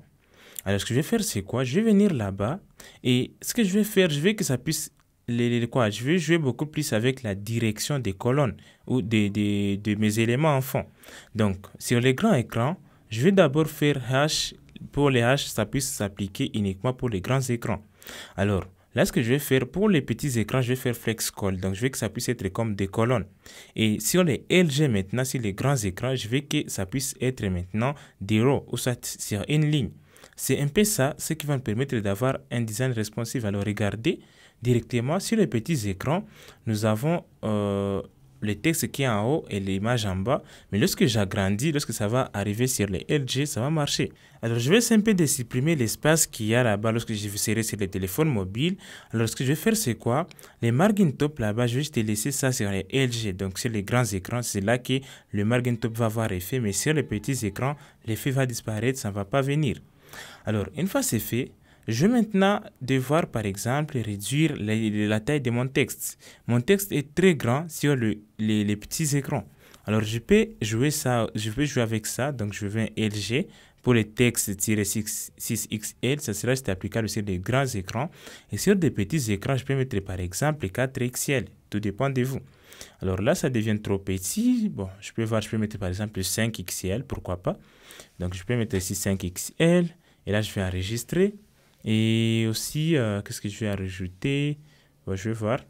Alors, ce que je vais faire, c'est quoi? Je vais venir là-bas et ce que je vais faire, je veux que ça puisse... Je vais jouer beaucoup plus avec la direction des colonnes ou de mes éléments en fond. Donc, sur les grands écrans, je vais d'abord faire H. Pour les H, ça puisse s'appliquer uniquement pour les grands écrans. Alors, là, ce que je vais faire pour les petits écrans, je vais faire flex call. Donc, je veux que ça puisse être comme des colonnes. Et sur les LG maintenant, sur les grands écrans, je veux que ça puisse être maintenant des rows ou soit sur une ligne. C'est un peu ça, ce qui va me permettre d'avoir un design responsive. Alors, regardez, directement sur les petits écrans, nous avons le texte qui est en haut et l'image en bas. Mais lorsque j'agrandis, lorsque ça va arriver sur les LG, ça va marcher. Alors, je vais un peu de supprimer l'espace qu'il y a là-bas lorsque je serai sur les téléphones mobiles. Alors, ce que je vais faire, c'est quoi? Les margin top là-bas, je vais juste laisser ça sur les LG. Donc, sur les grands écrans, c'est là que le margin top va avoir effet. Mais sur les petits écrans, l'effet va disparaître, ça ne va pas venir. Alors, une fois c'est fait, je vais maintenant devoir, par exemple, réduire la taille de mon texte. Mon texte est très grand sur les petits écrans. Alors, je peux jouer avec ça. Donc, je vais un LG pour les textes 6XL. Ça sera applicable sur des grands écrans. Et sur des petits écrans, je peux mettre, par exemple, 4XL. Tout dépend de vous. Alors là, ça devient trop petit. Bon, je peux mettre, par exemple, 5XL. Pourquoi pas? Donc, je peux mettre ici 5XL. Et là, je vais enregistrer. Et aussi, qu'est-ce que je vais rajouter? Bon, je vais voir.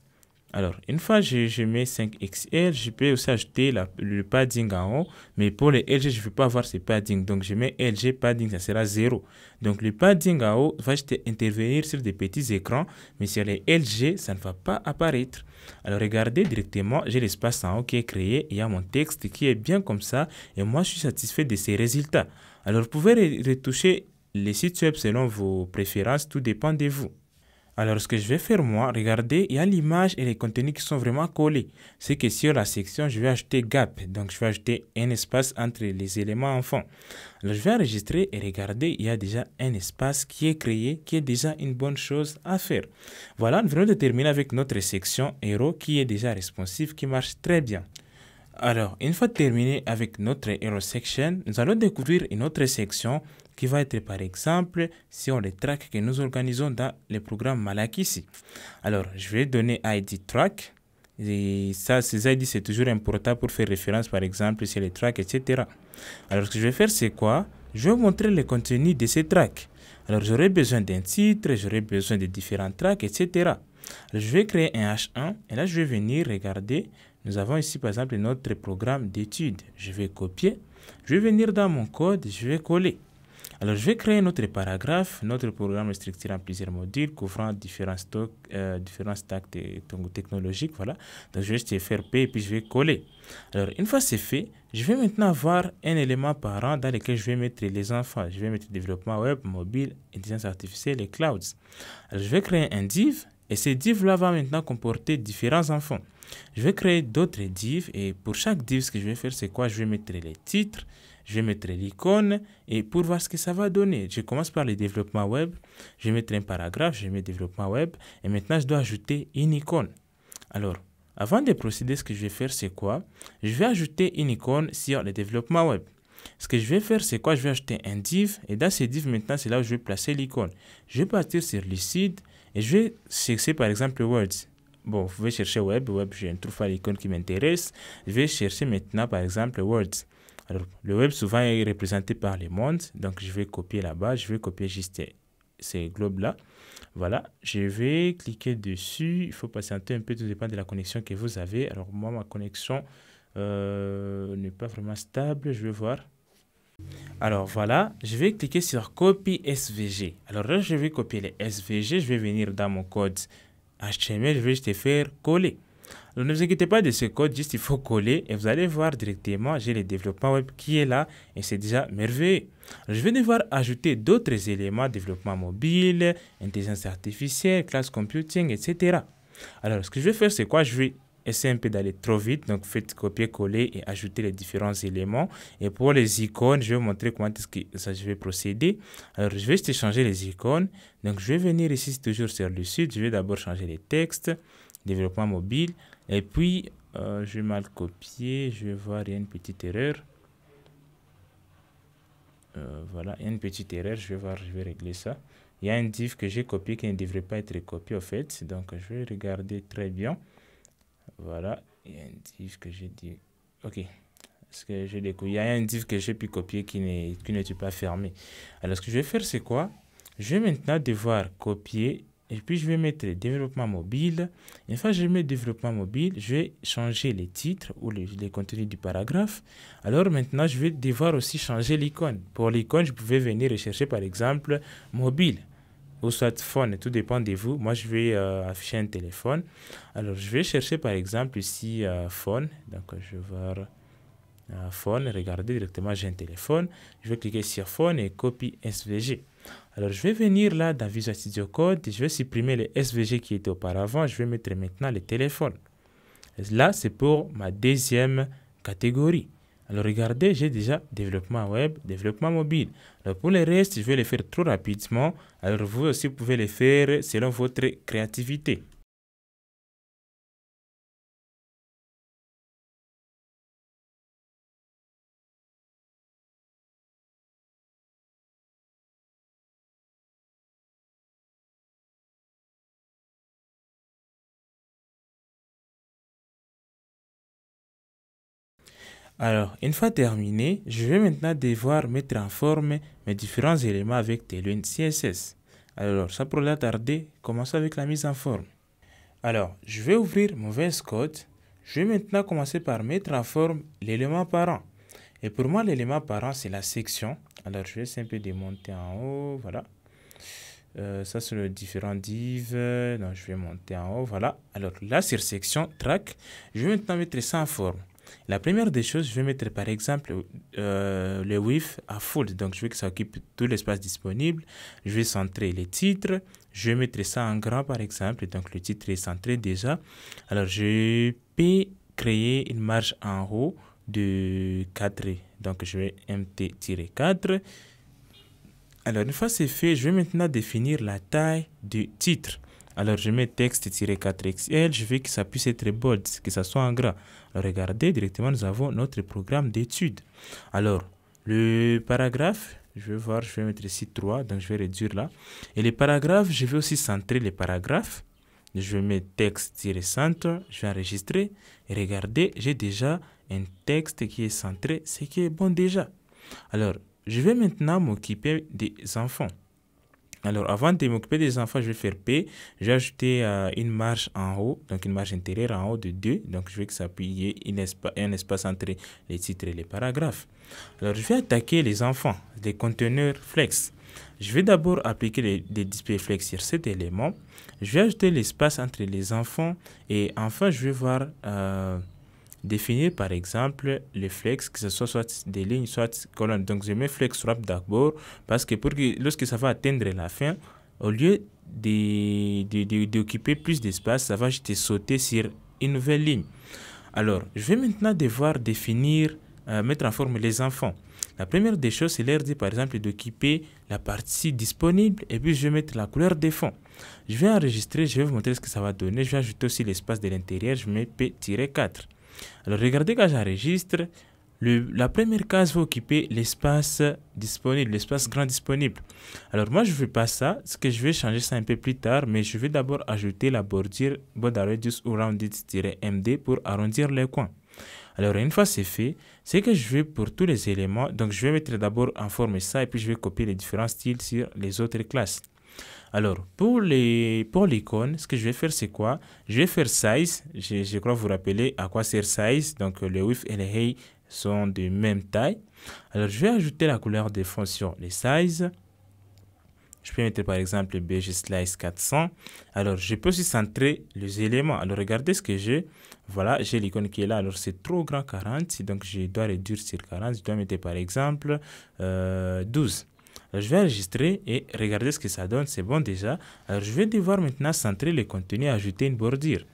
Alors, une fois je mets 5XL, je peux aussi ajouter le padding en haut. Mais pour les LG, je ne veux pas avoir ce padding. Donc, je mets LG padding, ça sera 0. Donc, le padding en haut va juste intervenir sur des petits écrans. Mais sur les LG, ça ne va pas apparaître. Alors, regardez directement, j'ai l'espace en haut qui est créé. Il y a mon texte qui est bien comme ça. Et moi, je suis satisfait de ces résultats. Alors, vous pouvez retoucher les sites web selon vos préférences, tout dépend de vous. Alors, ce que je vais faire moi, regardez, il y a l'image et les contenus qui sont vraiment collés. C'est que sur la section, je vais ajouter gap. Donc, je vais ajouter un espace entre les éléments en fond. Alors, je vais enregistrer et regardez, il y a déjà un espace qui est créé, qui est déjà une bonne chose à faire. Voilà, nous venons de terminer avec notre section Hero qui est déjà responsive, qui marche très bien. Alors, une fois terminé avec notre Hero section, nous allons découvrir une autre section qui va être par exemple sur les tracks que nous organisons dans le programme Malakisi. Alors, je vais donner ID track. Et ça, ces ID, c'est toujours important pour faire référence par exemple sur les tracks, etc. Alors, ce que je vais faire, c'est quoi? Je vais vous montrer le contenu de ces tracks. Alors, j'aurai besoin d'un titre, j'aurai besoin de différents tracks, etc. Alors, je vais créer un H1 et là, je vais venir regarder. nous avons ici par exemple notre programme d'études. Je vais copier, je vais venir dans mon code, je vais coller. Alors, je vais créer notre paragraphe. Notre programme est structuré en plusieurs modules couvrant différents stacks technologiques. Voilà. Donc, je vais juste faire P et puis je vais coller. Alors, une fois c'est fait, je vais maintenant avoir un élément parent dans lequel je vais mettre les enfants. Je vais mettre développement web, mobile, intelligence artificielle et clouds. Alors, je vais créer un div et ce div-là va maintenant comporter différents enfants. Je vais créer d'autres divs et pour chaque div, ce que je vais faire, c'est quoi? Je vais mettre les titres. Je vais mettre l'icône et pour voir ce que ça va donner. Je commence par le développement web. Je vais mettre un paragraphe. Je vais mettre développement web. Et maintenant, je dois ajouter une icône. Alors, avant de procéder, ce que je vais faire, c'est quoi? Je vais ajouter une icône sur le développement web. Ce que je vais faire, c'est quoi? Je vais ajouter un div. Et dans ce div, maintenant, c'est là où je vais placer l'icône. Je vais partir sur Lucid et je vais chercher, par exemple, Words. Bon, vous pouvez chercher web. Web, je ne trouve pas l'icône qui m'intéresse. Je vais chercher maintenant, par exemple, Words. Alors, le web souvent est représenté par les mondes, donc je vais copier là-bas, je vais copier juste ces globes-là. Voilà, je vais cliquer dessus, il faut patienter un peu, tout dépend de la connexion que vous avez. Alors moi, ma connexion n'est pas vraiment stable, je vais voir. Alors voilà, je vais cliquer sur Copy SVG. Alors là, je vais copier les SVG, je vais venir dans mon code HTML, je vais juste faire coller. Alors, ne vous inquiétez pas de ce code, juste il faut coller et vous allez voir directement, j'ai le développement web qui est là et c'est déjà merveilleux. Alors, je vais devoir ajouter d'autres éléments, développement mobile, intelligence artificielle, class computing, etc. Alors, ce que je vais faire, c'est quoi? Je vais essayer un peu d'aller trop vite, donc faites copier-coller et ajouter les différents éléments. Et pour les icônes, je vais vous montrer comment est-ce que je vais procéder. Alors, je vais juste changer les icônes. Donc, je vais venir ici, toujours sur le site, je vais d'abord changer les textes, développement mobile. Et puis, je vais mal copier, je vais voir, il y a une petite erreur. Voilà, il y a une petite erreur, je vais voir, je vais régler ça. Il y a un div que j'ai copié qui ne devrait pas être copié au fait, donc je vais regarder très bien. Voilà, il y a un div que j'ai dit, ok, ce que j'ai découvert, il y a un div que j'ai pu copier qui n'était pas fermé. Alors, ce que je vais faire, c'est quoi? Je vais maintenant devoir copier. Et puis, je vais mettre développement mobile. Une fois que je mets développement mobile, je vais changer les titres ou les contenus du paragraphe. Alors maintenant, je vais devoir aussi changer l'icône. Pour l'icône, je pouvais venir rechercher par exemple mobile ou soit phone, tout dépend de vous. Moi, je vais afficher un téléphone. Alors, je vais chercher par exemple ici phone. Donc, je vais voir phone. Regardez directement, j'ai un téléphone. Je vais cliquer sur phone et copie SVG. Alors, je vais venir là dans Visual Studio Code et je vais supprimer les SVG qui étaient auparavant. Je vais mettre maintenant les téléphones. Et là, c'est pour ma deuxième catégorie. Alors, regardez, j'ai déjà développement web, développement mobile. Alors, pour le reste, je vais les faire trop rapidement. Alors, vous aussi pouvez les faire selon votre créativité. Alors, une fois terminé, je vais maintenant devoir mettre en forme mes différents éléments avec Tailwind CSS. Alors, sans pour la tarder, commençons avec la mise en forme. Alors, je vais ouvrir mon VS Code. Je vais maintenant commencer par mettre en forme l'élément parent. Et pour moi, l'élément parent, c'est la section. Alors, je vais essayer un peu de monter en haut. Voilà. Ça, c'est le différent div. Donc, je vais monter en haut. Voilà. Alors, là, sur section, track, je vais maintenant mettre ça en forme. La première des choses, je vais mettre par exemple le width à full. Donc, je veux que ça occupe tout l'espace disponible. Je vais centrer les titres. Je vais mettre ça en grand par exemple. Donc, le titre est centré déjà. Alors, je peux créer une marge en haut de 4. Donc, je vais mt-4. Alors, une fois c'est fait, je vais maintenant définir la taille du titre. Alors, je mets texte-4XL, je veux que ça puisse être bold, que ça soit en gras. Alors, regardez, directement, nous avons notre programme d'études. Alors, le paragraphe, je vais voir, je vais mettre ici 3, donc je vais réduire là. Et les paragraphes, je vais aussi centrer les paragraphes. Je vais mettre texte-center, je vais enregistrer. Et regardez, j'ai déjà un texte qui est centré, ce qui est bon déjà. Alors, je vais maintenant m'occuper des enfants. Alors, avant de m'occuper des enfants, je vais faire P. Je vais ajouter une marge en haut, donc une marge intérieure en haut de 2. Donc, je vais que ça puisse un espace entre les titres et les paragraphes. Alors, je vais attaquer les enfants, les conteneurs flex. Je vais d'abord appliquer les displays flex sur cet élément. Je vais ajouter l'espace entre les enfants et enfin, je vais voir définir par exemple le flex, que ce soit des lignes, soit colonnes. Donc, je mets flex wrap d'abord parce que, lorsque ça va atteindre la fin, au lieu d'occuper plus d'espace, ça va juste sauter sur une nouvelle ligne. Alors, je vais maintenant devoir définir, mettre en forme les enfants. La première des choses, c'est leur dire par exemple d'occuper la partie disponible et puis je vais mettre la couleur de fond. Je vais enregistrer, je vais vous montrer ce que ça va donner. Je vais ajouter aussi l'espace de l'intérieur, je mets P-4. Alors regardez quand j'enregistre, la première case va occuper l'espace disponible, l'espace grand disponible. Alors moi je ne veux pas ça, ce que je vais changer ça un peu plus tard, mais je vais d'abord ajouter la bordure border radius ou rounded-md pour arrondir les coins. Alors une fois c'est fait, c'est que je vais pour tous les éléments, donc je vais mettre d'abord en forme ça et puis je vais copier les différents styles sur les autres classes. Alors, pour l'icône, ce que je vais faire, c'est quoi? Je vais faire size. Je crois vous rappeler à quoi sert size. Donc, le width et le height sont de même taille. Alors, je vais ajouter la couleur des fonds sur les size. Je peux mettre par exemple BG Slice 400. Alors, je peux aussi centrer les éléments. Alors, regardez ce que j'ai. Voilà, j'ai l'icône qui est là. Alors, c'est trop grand 40. Donc, je dois réduire sur 40. Je dois mettre par exemple 12. Alors, je vais enregistrer et regarder ce que ça donne. C'est bon déjà. Alors, je vais devoir maintenant centrer le contenu et ajouter une bordure.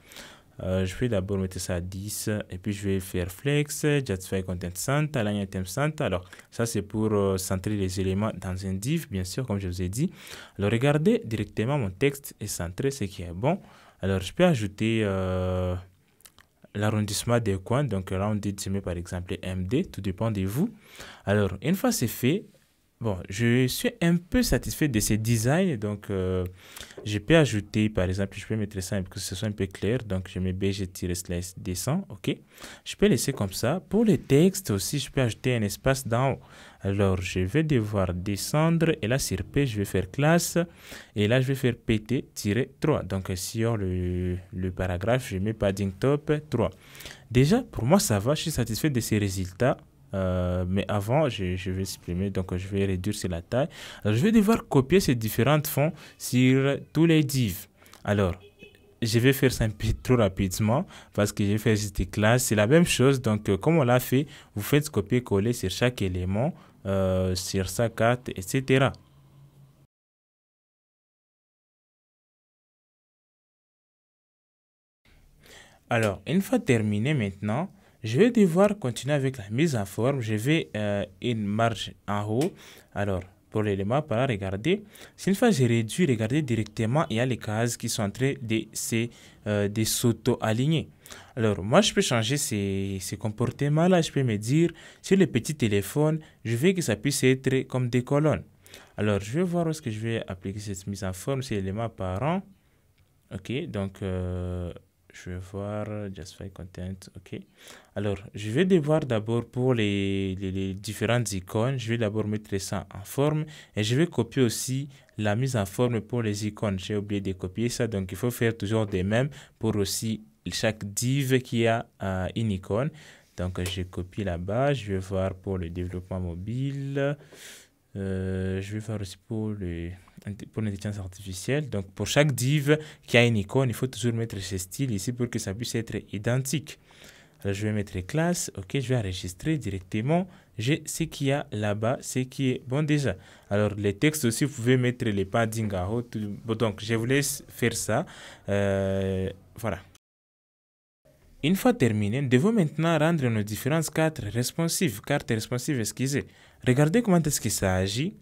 Je vais d'abord mettre ça à 10 et puis je vais faire flex, justify content center, align item center. Alors, ça c'est pour centrer les éléments dans un div, bien sûr, comme je vous ai dit. Alors, regardez directement mon texte est centré, ce qui est bon. Alors, je peux ajouter l'arrondissement des coins. Donc, rounded, je mets par exemple MD, tout dépend de vous. Alors, une fois c'est fait, bon, je suis un peu satisfait de ces designs, donc je peux ajouter, par exemple, je peux mettre ça pour que ce soit un peu clair, donc je mets bg-slice descend, ok. Je peux laisser comme ça. Pour les textes aussi, je peux ajouter un espace d'en haut. Alors, je vais devoir descendre, et là, sur P, je vais faire classe, et là, je vais faire pt-3. Donc, sur le paragraphe, je mets padding top 3. Déjà, pour moi, ça va, je suis satisfait de ces résultats. Mais avant, je vais supprimer, donc je vais réduire sur la taille. Alors, je vais devoir copier ces différentes fonds sur tous les divs. Alors, je vais faire ça un peu trop rapidement parce que je vais faire juste des classes. C'est la même chose, donc comme on l'a fait, vous faites copier-coller sur chaque élément, sur sa carte, etc. Alors, une fois terminé maintenant, je vais devoir continuer avec la mise en forme. Je vais une marge en haut. Alors, pour l'élément, par là, regardez. Si une fois j'ai réduit, regardez directement, il y a les cases qui sont en train de s'auto-aligner. Alors, moi, je peux changer ces comportements-là. Je peux me dire, sur le petit téléphone, je veux que ça puisse être comme des colonnes. Alors, je vais voir où est-ce que je vais appliquer cette mise en forme. C'est l'élément parent. OK, donc je vais voir Justify Content. OK. Alors, je vais devoir d'abord pour les différentes icônes, je vais d'abord mettre ça en forme et je vais copier aussi la mise en forme pour les icônes. J'ai oublié de copier ça, donc il faut faire toujours des mêmes pour aussi chaque div qui a une icône. Donc, je copie là-bas. Je vais voir pour le développement mobile. Je vais faire aussi pour l'intelligence artificielle. Donc, pour chaque div qui a une icône, il faut toujours mettre ce style ici pour que ça puisse être identique. Alors, je vais mettre classe. OK, je vais enregistrer directement. J'ai ce qu'il y a là-bas, ce qui est bon déjà. Alors, les textes aussi, vous pouvez mettre les padding à haut. Bon, donc, je vous laisse faire ça. Voilà. Une fois terminé, nous devons maintenant rendre nos différentes cartes responsives. Excusez. Regardez comment est-ce que ça agit.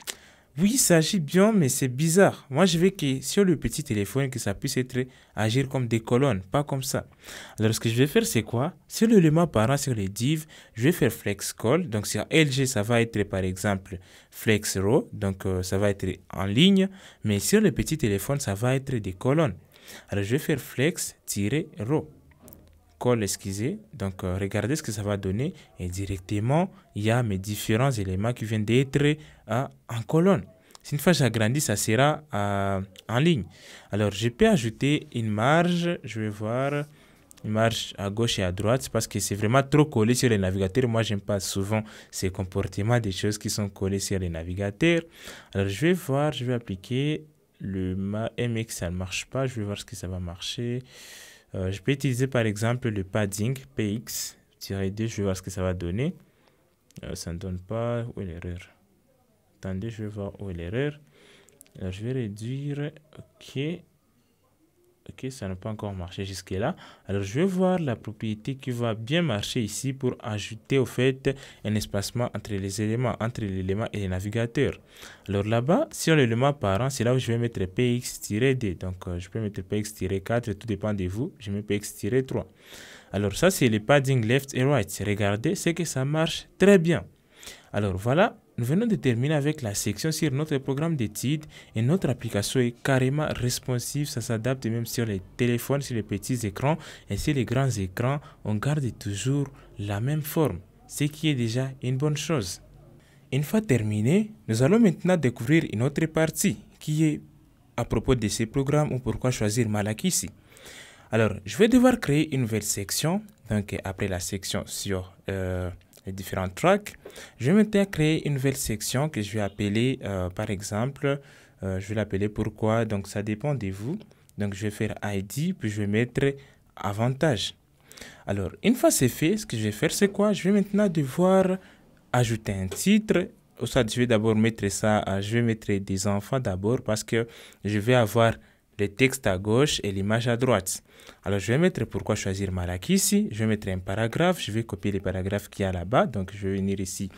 Oui, ça agit bien, mais c'est bizarre. Moi, je veux que sur le petit téléphone, que ça puisse agir comme des colonnes, pas comme ça. Alors, ce que je vais faire, c'est quoi? Sur l'élément parent, sur les divs, je vais faire flex call. Donc, sur LG, ça va être, par exemple, flex row. Donc, ça va être en ligne. Mais sur le petit téléphone, ça va être des colonnes. Alors, je vais faire flex-row. Call, excusez. Donc, regardez ce que ça va donner. Et directement, il y a mes différents éléments qui viennent d'être en colonne. Une fois j'agrandis, ça sera en ligne. Alors, je peux ajouter une marge. Je vais voir une marge à gauche et à droite parce que c'est vraiment trop collé sur les navigateurs. Moi, j'aime pas souvent ces comportements des choses qui sont collées sur les navigateurs. Alors, je vais voir, je vais appliquer le MX, ça ne marche pas. Je vais voir ce que ça va marcher. Je peux utiliser par exemple le padding PX-2. Je vais voir ce que ça va donner. Ça ne donne pas. Où est l'erreur? Attendez, je vais voir où est l'erreur. Alors, je vais réduire. Ok, ça n'a pas encore marché jusque-là. Alors, je vais voir la propriété qui va bien marcher ici pour ajouter au fait un espacement entre les éléments, entre l'élément et les navigateurs. Alors là-bas, sur l'élément parent, c'est là où je vais mettre px-d. Donc, je peux mettre px-4, tout dépend de vous. Je mets px-3. Alors, ça, c'est le padding left et right. Regardez, c'est que ça marche très bien. Alors, voilà. Nous venons de terminer avec la section sur notre programme d'études et notre application est carrément responsive. Ça s'adapte même sur les téléphones, sur les petits écrans et sur les grands écrans. On garde toujours la même forme, ce qui est déjà une bonne chose. Une fois terminé, nous allons maintenant découvrir une autre partie qui est à propos de ces programmes ou pourquoi choisir Malakisi. Alors, je vais devoir créer une nouvelle section. Donc, après la section sur les différents tracks, je vais maintenant créer une nouvelle section que je vais appeler, par exemple, je vais l'appeler pourquoi. Donc, ça dépend de vous. Donc, je vais faire ID, puis je vais mettre avantage. Alors, une fois c'est fait, ce que je vais faire, c'est quoi? Je vais maintenant devoir ajouter un titre. Au stade, je vais d'abord mettre ça, je vais mettre des enfants d'abord parce que je vais avoir le texte à gauche et l'image à droite. Alors, je vais mettre pourquoi choisir Malakisi. Je vais mettre un paragraphe. Je vais copier les paragraphes qu'il y a là-bas. Donc, je vais venir ici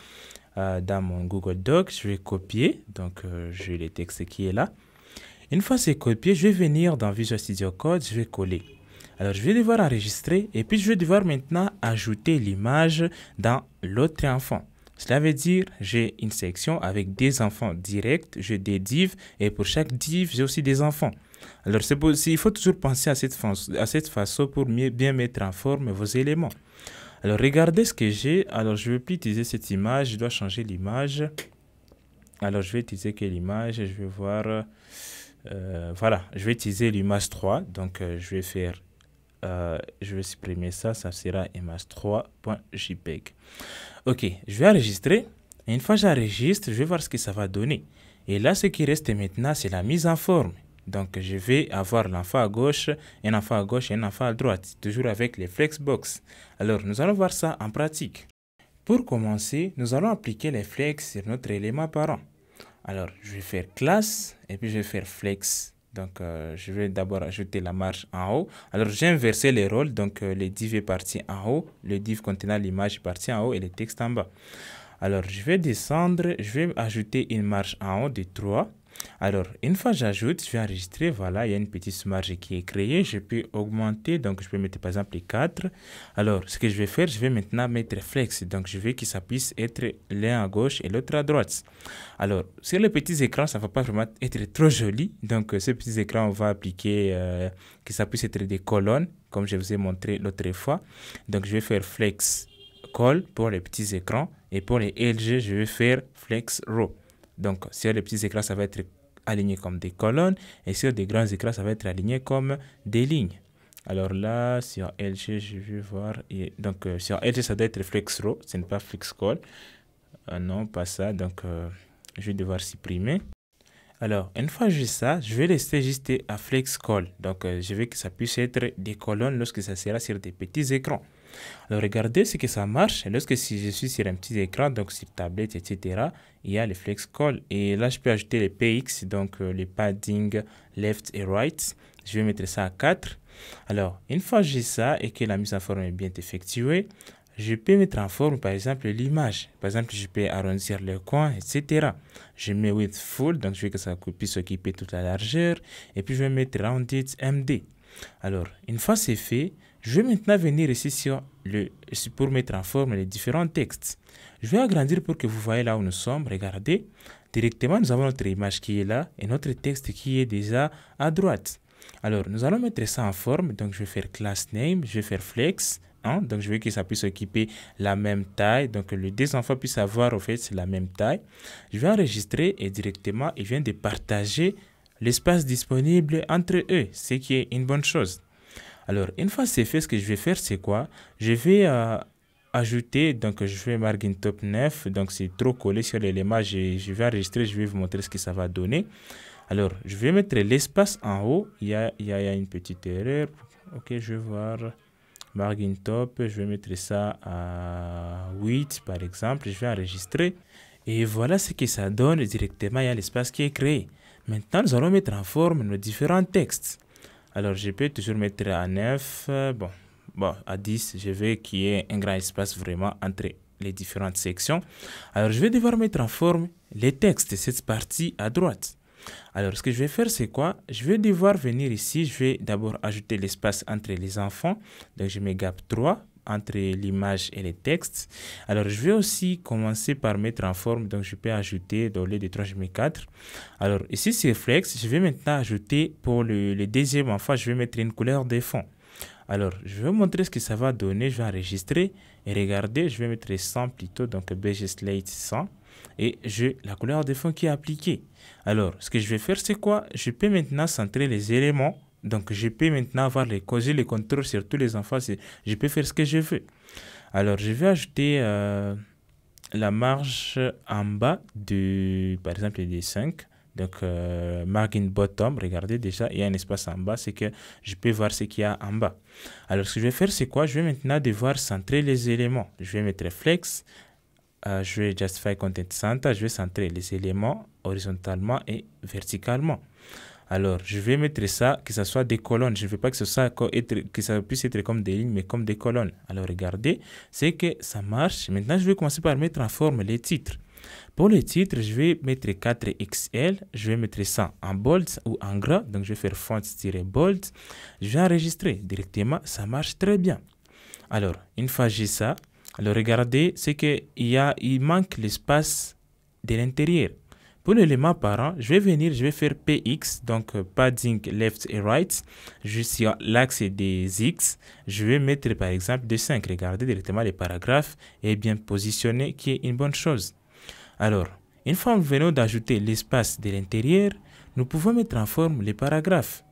dans mon Google Doc. Je vais copier. Donc, j'ai le texte qui est là. Une fois c'est copié, je vais venir dans Visual Studio Code. Je vais coller. Alors, je vais devoir enregistrer. Et puis, je vais devoir maintenant ajouter l'image dans l'autre enfant. Cela veut dire j'ai une section avec des enfants directs. J'ai des divs. Et pour chaque div, j'ai aussi des enfants. Alors, il faut toujours penser à cette façon pour bien mettre en forme vos éléments. Alors, regardez ce que j'ai. Alors, je ne vais plus utiliser cette image. Je dois changer l'image. Alors, je vais utiliser quelle image? Je vais voir. Voilà, je vais utiliser l'image 3. Donc, je vais supprimer ça. Ça sera image3.jpg. Ok, je vais enregistrer. Et une fois que j'enregistre, je vais voir ce que ça va donner. Et là, ce qui reste maintenant, c'est la mise en forme. Donc, je vais avoir l'enfant à gauche, un enfant à gauche et un enfant à droite, toujours avec les flexbox. Alors, nous allons voir ça en pratique. Pour commencer, nous allons appliquer les flex sur notre élément parent. Alors, je vais faire classe et puis je vais faire flex. Donc, je vais d'abord ajouter la marge en haut. Alors, j'ai inversé les rôles. Donc, le div est parti en haut, le div contenant l'image est parti en haut et le texte en bas. Alors, je vais descendre, je vais ajouter une marge en haut de 3. Alors, une fois que j'ajoute, je vais enregistrer. Voilà, il y a une petite marge qui est créée. Je peux augmenter. Donc, je peux mettre par exemple les 4. Alors, ce que je vais faire, je vais maintenant mettre flex. Donc, je veux que ça puisse être l'un à gauche et l'autre à droite. Alors, sur les petits écrans, ça ne va pas vraiment être trop joli. Donc, ces petits écrans, on va appliquer que ça puisse être des colonnes, comme je vous ai montré l'autre fois. Donc, je vais faire flex col pour les petits écrans. Et pour les LG, je vais faire flex row. Donc, sur les petits écrans, ça va être aligné comme des colonnes. Et sur des grands écrans, ça va être aligné comme des lignes. Alors là, sur LG, je vais voir. Donc, sur LG, ça doit être flex row. Ce n'est pas flex call. Non, pas ça. Donc, je vais devoir supprimer. Alors, une fois que j'ai ça, je vais rester juste à flex call. Donc, je veux que ça puisse être des colonnes lorsque ça sera sur des petits écrans. Alors, regardez ce que ça marche. Lorsque si je suis sur un petit écran, donc sur tablette, etc., il y a le flex call. Et là, je peux ajouter les PX, donc les padding left et right. Je vais mettre ça à 4. Alors, une fois que j'ai ça et que la mise en forme est bien effectuée, je peux mettre en forme, par exemple, l'image. Par exemple, je peux arrondir les coins, etc. Je mets width full, donc je veux que ça puisse occuper toute la largeur. Et puis, je vais mettre rounded MD. Alors, une fois c'est fait, je vais maintenant venir ici pour mettre en forme les différents textes. Je vais agrandir pour que vous voyez là où nous sommes. Regardez, directement, nous avons notre image qui est là et notre texte qui est déjà à droite. Alors, nous allons mettre ça en forme. Donc, je vais faire class name, je vais faire flex H1. Donc, je veux que ça puisse occuper la même taille. Donc, les deux enfants puissent avoir, en fait, la même taille. Je vais enregistrer et directement, il vient de partager l'espace disponible entre eux, ce qui est une bonne chose. Alors, une fois c'est fait, ce que je vais faire, c'est quoi? Je vais ajouter, donc je vais margin top 9, donc c'est trop collé sur l'élément, je vais enregistrer, je vais vous montrer ce que ça va donner. Alors, je vais mettre l'espace en haut, il y a une petite erreur, ok, je vais voir, margin top, je vais mettre ça à 8 par exemple, je vais enregistrer, et voilà ce que ça donne directement, il y a l'espace qui est créé. Maintenant, nous allons mettre en forme nos différents textes. Alors, je peux toujours mettre à 9, bon, à 10, je veux qu'il y ait un grand espace vraiment entre les différentes sections. Alors, je vais devoir mettre en forme les textes de cette partie à droite. Alors, ce que je vais faire, c'est quoi? Je vais devoir venir ici, je vais d'abord ajouter l'espace entre les enfants. Donc, je mets gap 3 entre l'image et les textes. Alors, je vais aussi commencer par mettre en forme, donc je peux ajouter, au lieu de 3, je mets 4. Alors, ici, c'est flex. Je vais maintenant ajouter, pour le deuxième enfant, je vais mettre une couleur de fond. Alors, je vais vous montrer ce que ça va donner. Je vais enregistrer et regarder. Je vais mettre 100 plutôt, donc beige slate 100. Et j'ai la couleur de fond qui est appliquée. Alors, ce que je vais faire, c'est quoi? Je peux maintenant centrer les éléments. Donc, je peux maintenant avoir les contrôles sur tous les enfants. Je peux faire ce que je veux. Alors, je vais ajouter la marge en bas par exemple, des 5. Donc, margin bottom, regardez déjà, il y a un espace en bas, c'est que je peux voir ce qu'il y a en bas. Alors, ce que je vais faire, c'est quoi? Je vais maintenant devoir centrer les éléments. Je vais mettre flex, je vais justify content center, je vais centrer les éléments horizontalement et verticalement. Alors, je vais mettre ça, que ce soit des colonnes. Je ne veux pas que ça puisse être comme des lignes, mais comme des colonnes. Alors, regardez, c'est que ça marche. Maintenant, je vais commencer par mettre en forme les titres. Pour les titres, je vais mettre 4XL. Je vais mettre ça en bold ou en gras. Donc, je vais faire font-bold. Je vais enregistrer directement. Ça marche très bien. Alors, une fois que j'ai ça, alors regardez, c'est qu'il manque l'espace de l'intérieur. Pour l'élément parent, je vais venir, je vais faire PX, donc padding left et right. Je suis sur l'axe des X. Je vais mettre par exemple de 5. Regardez directement les paragraphes est bien positionné, qui est une bonne chose. Alors, une fois que nous venons d'ajouter l'espace de l'intérieur, nous pouvons mettre en forme les paragraphes.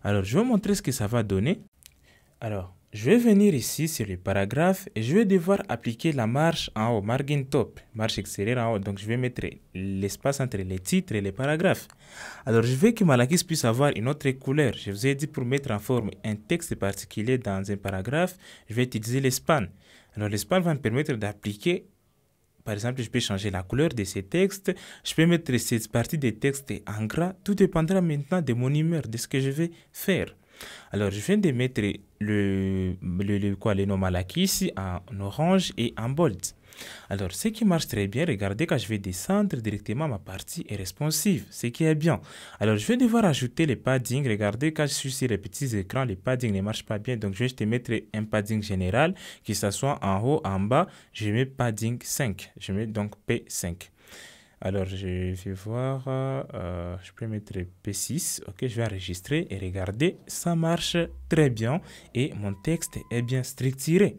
Alors, je vais vous montrer ce que ça va donner. Alors, je vais venir ici sur les paragraphes et je vais devoir appliquer la marge en haut, margin top, marge extérieure en haut. Donc, je vais mettre l'espace entre les titres et les paragraphes. Alors, je veux que Malakis puisse avoir une autre couleur. Je vous ai dit pour mettre en forme un texte particulier dans un paragraphe, je vais utiliser le span. Alors, le span va me permettre d'appliquer. Par exemple, je peux changer la couleur de ces textes. Je peux mettre cette partie des textes en gras. Tout dépendra maintenant de mon humeur, de ce que je vais faire. Alors, je viens de mettre les noms Malaki ici en orange et en bold. Alors, ce qui marche très bien, regardez quand je vais descendre directement, ma partie est responsive, ce qui est bien. Alors, je vais devoir ajouter les paddings. Regardez quand je suis sur les petits écrans, les paddings ne marchent pas bien. Donc, je vais te mettre un padding général, que ce soit en haut, en bas. Je mets padding 5. Je mets donc P5. Alors, je vais voir, je peux mettre P6, ok, je vais enregistrer et regardez, ça marche très bien et mon texte est bien structuré.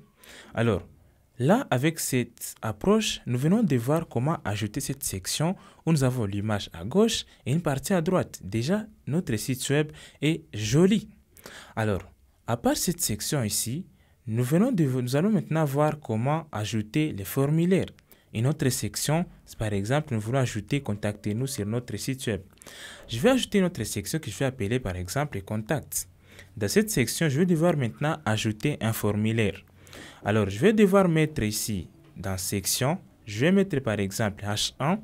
Alors, là, avec cette approche, nous venons de voir comment ajouter cette section où nous avons l'image à gauche et une partie à droite. Déjà, notre site web est joli. Alors, à part cette section ici, nous allons maintenant voir comment ajouter les formulaires. Une autre section, par exemple, nous voulons ajouter contactez-nous sur notre site web. Je vais ajouter une autre section que je vais appeler par exemple contacts. Dans cette section, je vais devoir maintenant ajouter un formulaire. Alors, je vais devoir mettre ici dans section, je vais mettre par exemple H1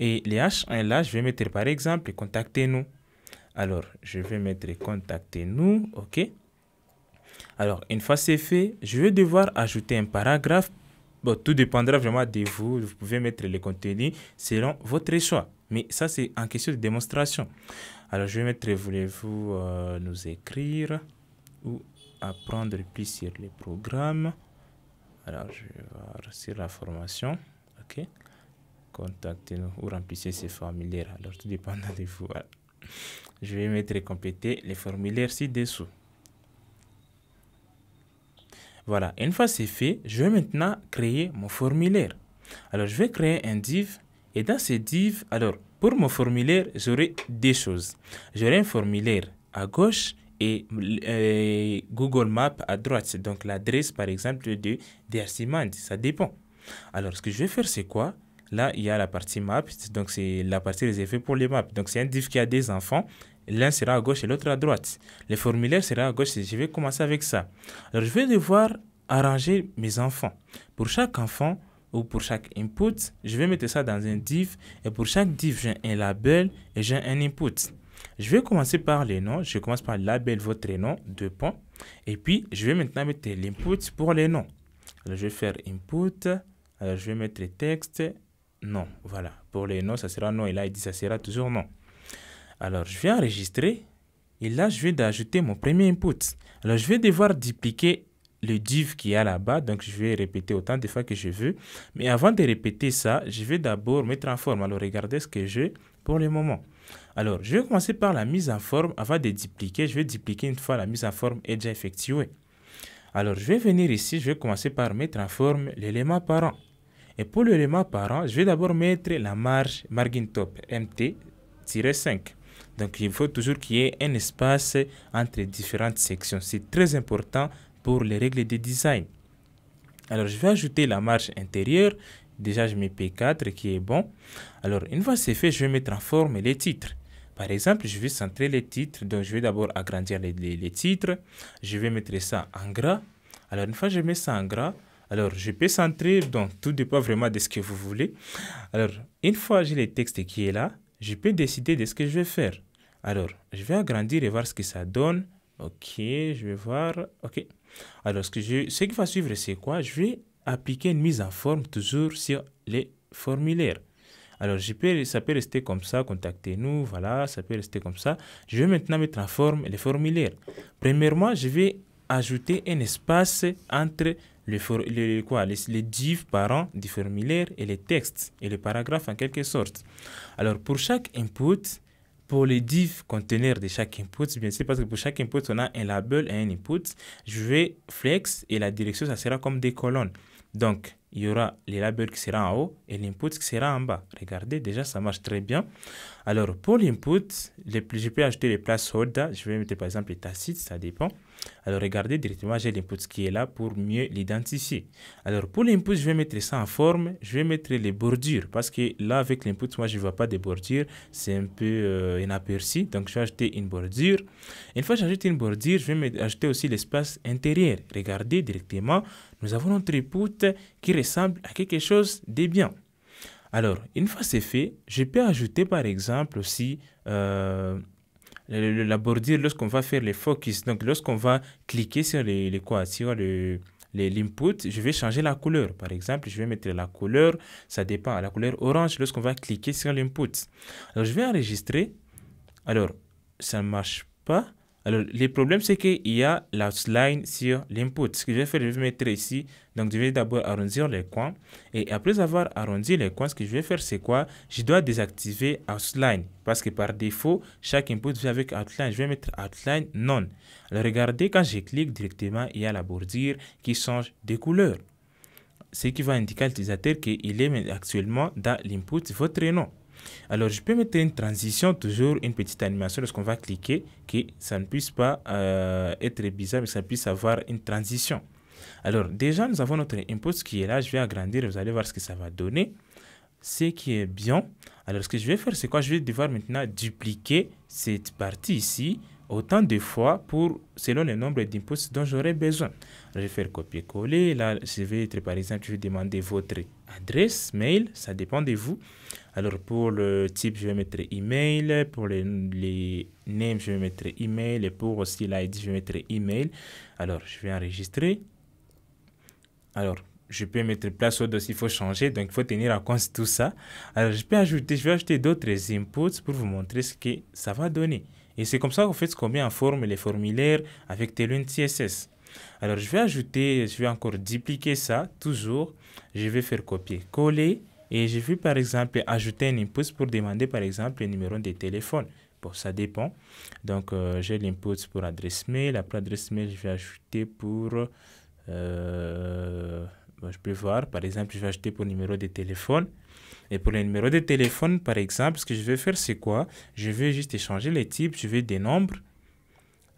et les H1 là, je vais mettre par exemple contactez-nous. Alors, je vais mettre contactez-nous, ok. Alors, une fois c'est fait, je vais devoir ajouter un paragraphe. Bon, tout dépendra vraiment de vous. Vous pouvez mettre le contenu selon votre choix. Mais ça, c'est en question de démonstration. Alors, je vais mettre, voulez-vous nous écrire ou apprendre plus sur les programmes. Alors, je vais voir sur la formation. OK. Contactez-nous ou remplissez ces formulaires. Alors, tout dépendra de vous. Voilà. Je vais mettre compléter les formulaires ci-dessous. Voilà, une fois c'est fait, je vais maintenant créer mon formulaire. Alors, je vais créer un div et dans ce div, alors, pour mon formulaire, j'aurai deux choses. J'aurai un formulaire à gauche et Google Maps à droite. Donc, l'adresse, par exemple, de Dersimand, ça dépend. Alors, ce que je vais faire, c'est quoi? Là, il y a la partie map, donc c'est la partie réservée pour les maps. Donc, c'est un div qui a des enfants. L'un sera à gauche et l'autre à droite. Le formulaire sera à gauche et je vais commencer avec ça. Alors, je vais devoir arranger mes enfants. Pour chaque enfant ou pour chaque input, je vais mettre ça dans un div. Et pour chaque div, j'ai un label et j'ai un input. Je vais commencer par les noms. Je commence par label votre nom, deux points. Et puis, je vais maintenant mettre l'input pour les noms. Alors, je vais faire input. Alors, je vais mettre texte. Non, voilà. Pour les noms, ça sera non. Et là, il dit ça sera toujours non. Alors, je vais enregistrer. Et là, je vais ajouter mon premier input. Alors, je vais devoir dupliquer le div qui est là-bas. Donc, je vais répéter autant de fois que je veux. Mais avant de répéter ça, je vais d'abord mettre en forme. Alors, regardez ce que j'ai pour le moment. Alors, je vais commencer par la mise en forme. Avant de dupliquer, je vais dupliquer une fois la mise en forme est déjà effectuée. Alors, je vais venir ici. Je vais commencer par mettre en forme l'élément parent. Et pour l'élément parent, je vais d'abord mettre la marge margin top MT-5. Donc, il faut toujours qu'il y ait un espace entre différentes sections. C'est très important pour les règles de design. Alors, je vais ajouter la marge intérieure. Déjà, je mets P4 qui est bon. Alors, une fois c'est fait, je vais mettre en forme les titres. Par exemple, je vais centrer les titres. Donc, je vais d'abord agrandir les titres. Je vais mettre ça en gras. Alors, une fois que je mets ça en gras, alors je peux centrer. Donc, tout dépend vraiment de ce que vous voulez. Alors, une fois que j'ai le texte qui est là, je peux décider de ce que je vais faire. Alors, je vais agrandir et voir ce que ça donne. Ok, je vais voir. Ok. Alors, ce qui va suivre, c'est quoi? Je vais appliquer une mise en forme toujours sur les formulaires. Alors, ça peut rester comme ça, contactez-nous, voilà, ça peut rester comme ça. Je vais maintenant mettre en forme les formulaires. Premièrement, je vais ajouter un espace entre les divs parents du formulaire et les textes et les paragraphes en quelque sorte. Alors, pour chaque input, pour les divs conteneurs de chaque input, bien sûr, parce que pour chaque input, on a un label et un input, je vais flex et la direction, ça sera comme des colonnes. Donc, il y aura les labels qui seront en haut et l'input qui sera en bas. Regardez, déjà, ça marche très bien. Alors, pour l'input, je peux ajouter les placeholders. Je vais mettre par exemple les tacites, ça dépend. Alors, regardez directement, j'ai l'input qui est là pour mieux l'identifier. Alors, pour l'input, je vais mettre ça en forme. Je vais mettre les bordures parce que là, avec l'input, moi, je ne vois pas de bordures. C'est un peu inaperçu. Donc, je vais ajouter une bordure. Une fois que j'ajoute une bordure, je vais ajouter aussi l'espace intérieur. Regardez directement, nous avons notre input qui ressemble à quelque chose de bien. Alors, une fois c'est fait, je peux ajouter par exemple aussi la bordure lorsqu'on va faire les focus. Donc, lorsqu'on va cliquer sur l'input, je vais changer la couleur. Par exemple, je vais mettre la couleur, ça dépend, la couleur orange lorsqu'on va cliquer sur l'input. Alors, je vais enregistrer. Alors, ça ne marche pas. Alors, le problème, c'est qu'il y a l'outline sur l'input. Ce que je vais faire, je vais mettre ici. Donc, je vais d'abord arrondir les coins. Et après avoir arrondi les coins, ce que je vais faire, c'est quoi? Je dois désactiver outline. Parce que par défaut, chaque input vient avec outline. Je vais mettre outline non. Alors, regardez, quand je clique directement, il y a la bordure qui change de couleur. Ce qui va indiquer à l'utilisateur qu'il est actuellement dans l'input votre nom. Alors, je peux mettre une transition, toujours une petite animation lorsqu'on va cliquer, que ça ne puisse pas être bizarre, mais que ça puisse avoir une transition. Alors, déjà, nous avons notre input qui est là. Je vais agrandir, vous allez voir ce que ça va donner. Ce qui est bien. Alors, ce que je vais faire, c'est quoi? Je vais devoir maintenant dupliquer cette partie ici autant de fois selon le nombre d'inputs dont j'aurai besoin. Alors, je vais faire copier-coller. Là, je vais être, par exemple, je vais demander votre adresse mail. Ça dépend de vous. Alors, pour le type, je vais mettre email. Pour les names, je vais mettre email. Et pour aussi l'ID, je vais mettre email. Alors, je vais enregistrer. Alors, je peux mettre placeholder s'il faut changer. Donc, il faut tenir en compte tout ça. Alors, je vais ajouter d'autres inputs pour vous montrer ce que ça va donner. Et c'est comme ça qu'on fait combien en forme les formulaires avec Tailwind CSS. Alors, je vais encore dupliquer ça, toujours. Je vais faire copier-coller. Et je vais par exemple ajouter un input pour demander par exemple le numéro de téléphone. Bon, ça dépend. Donc, j'ai l'input pour adresse mail. Après adresse mail, je vais ajouter pour Bon, je peux voir, par exemple, je vais ajouter pour numéro de téléphone. Et pour le numéro de téléphone, par exemple, ce que je vais faire, c'est quoi? Je vais juste échanger les types, je vais des nombres.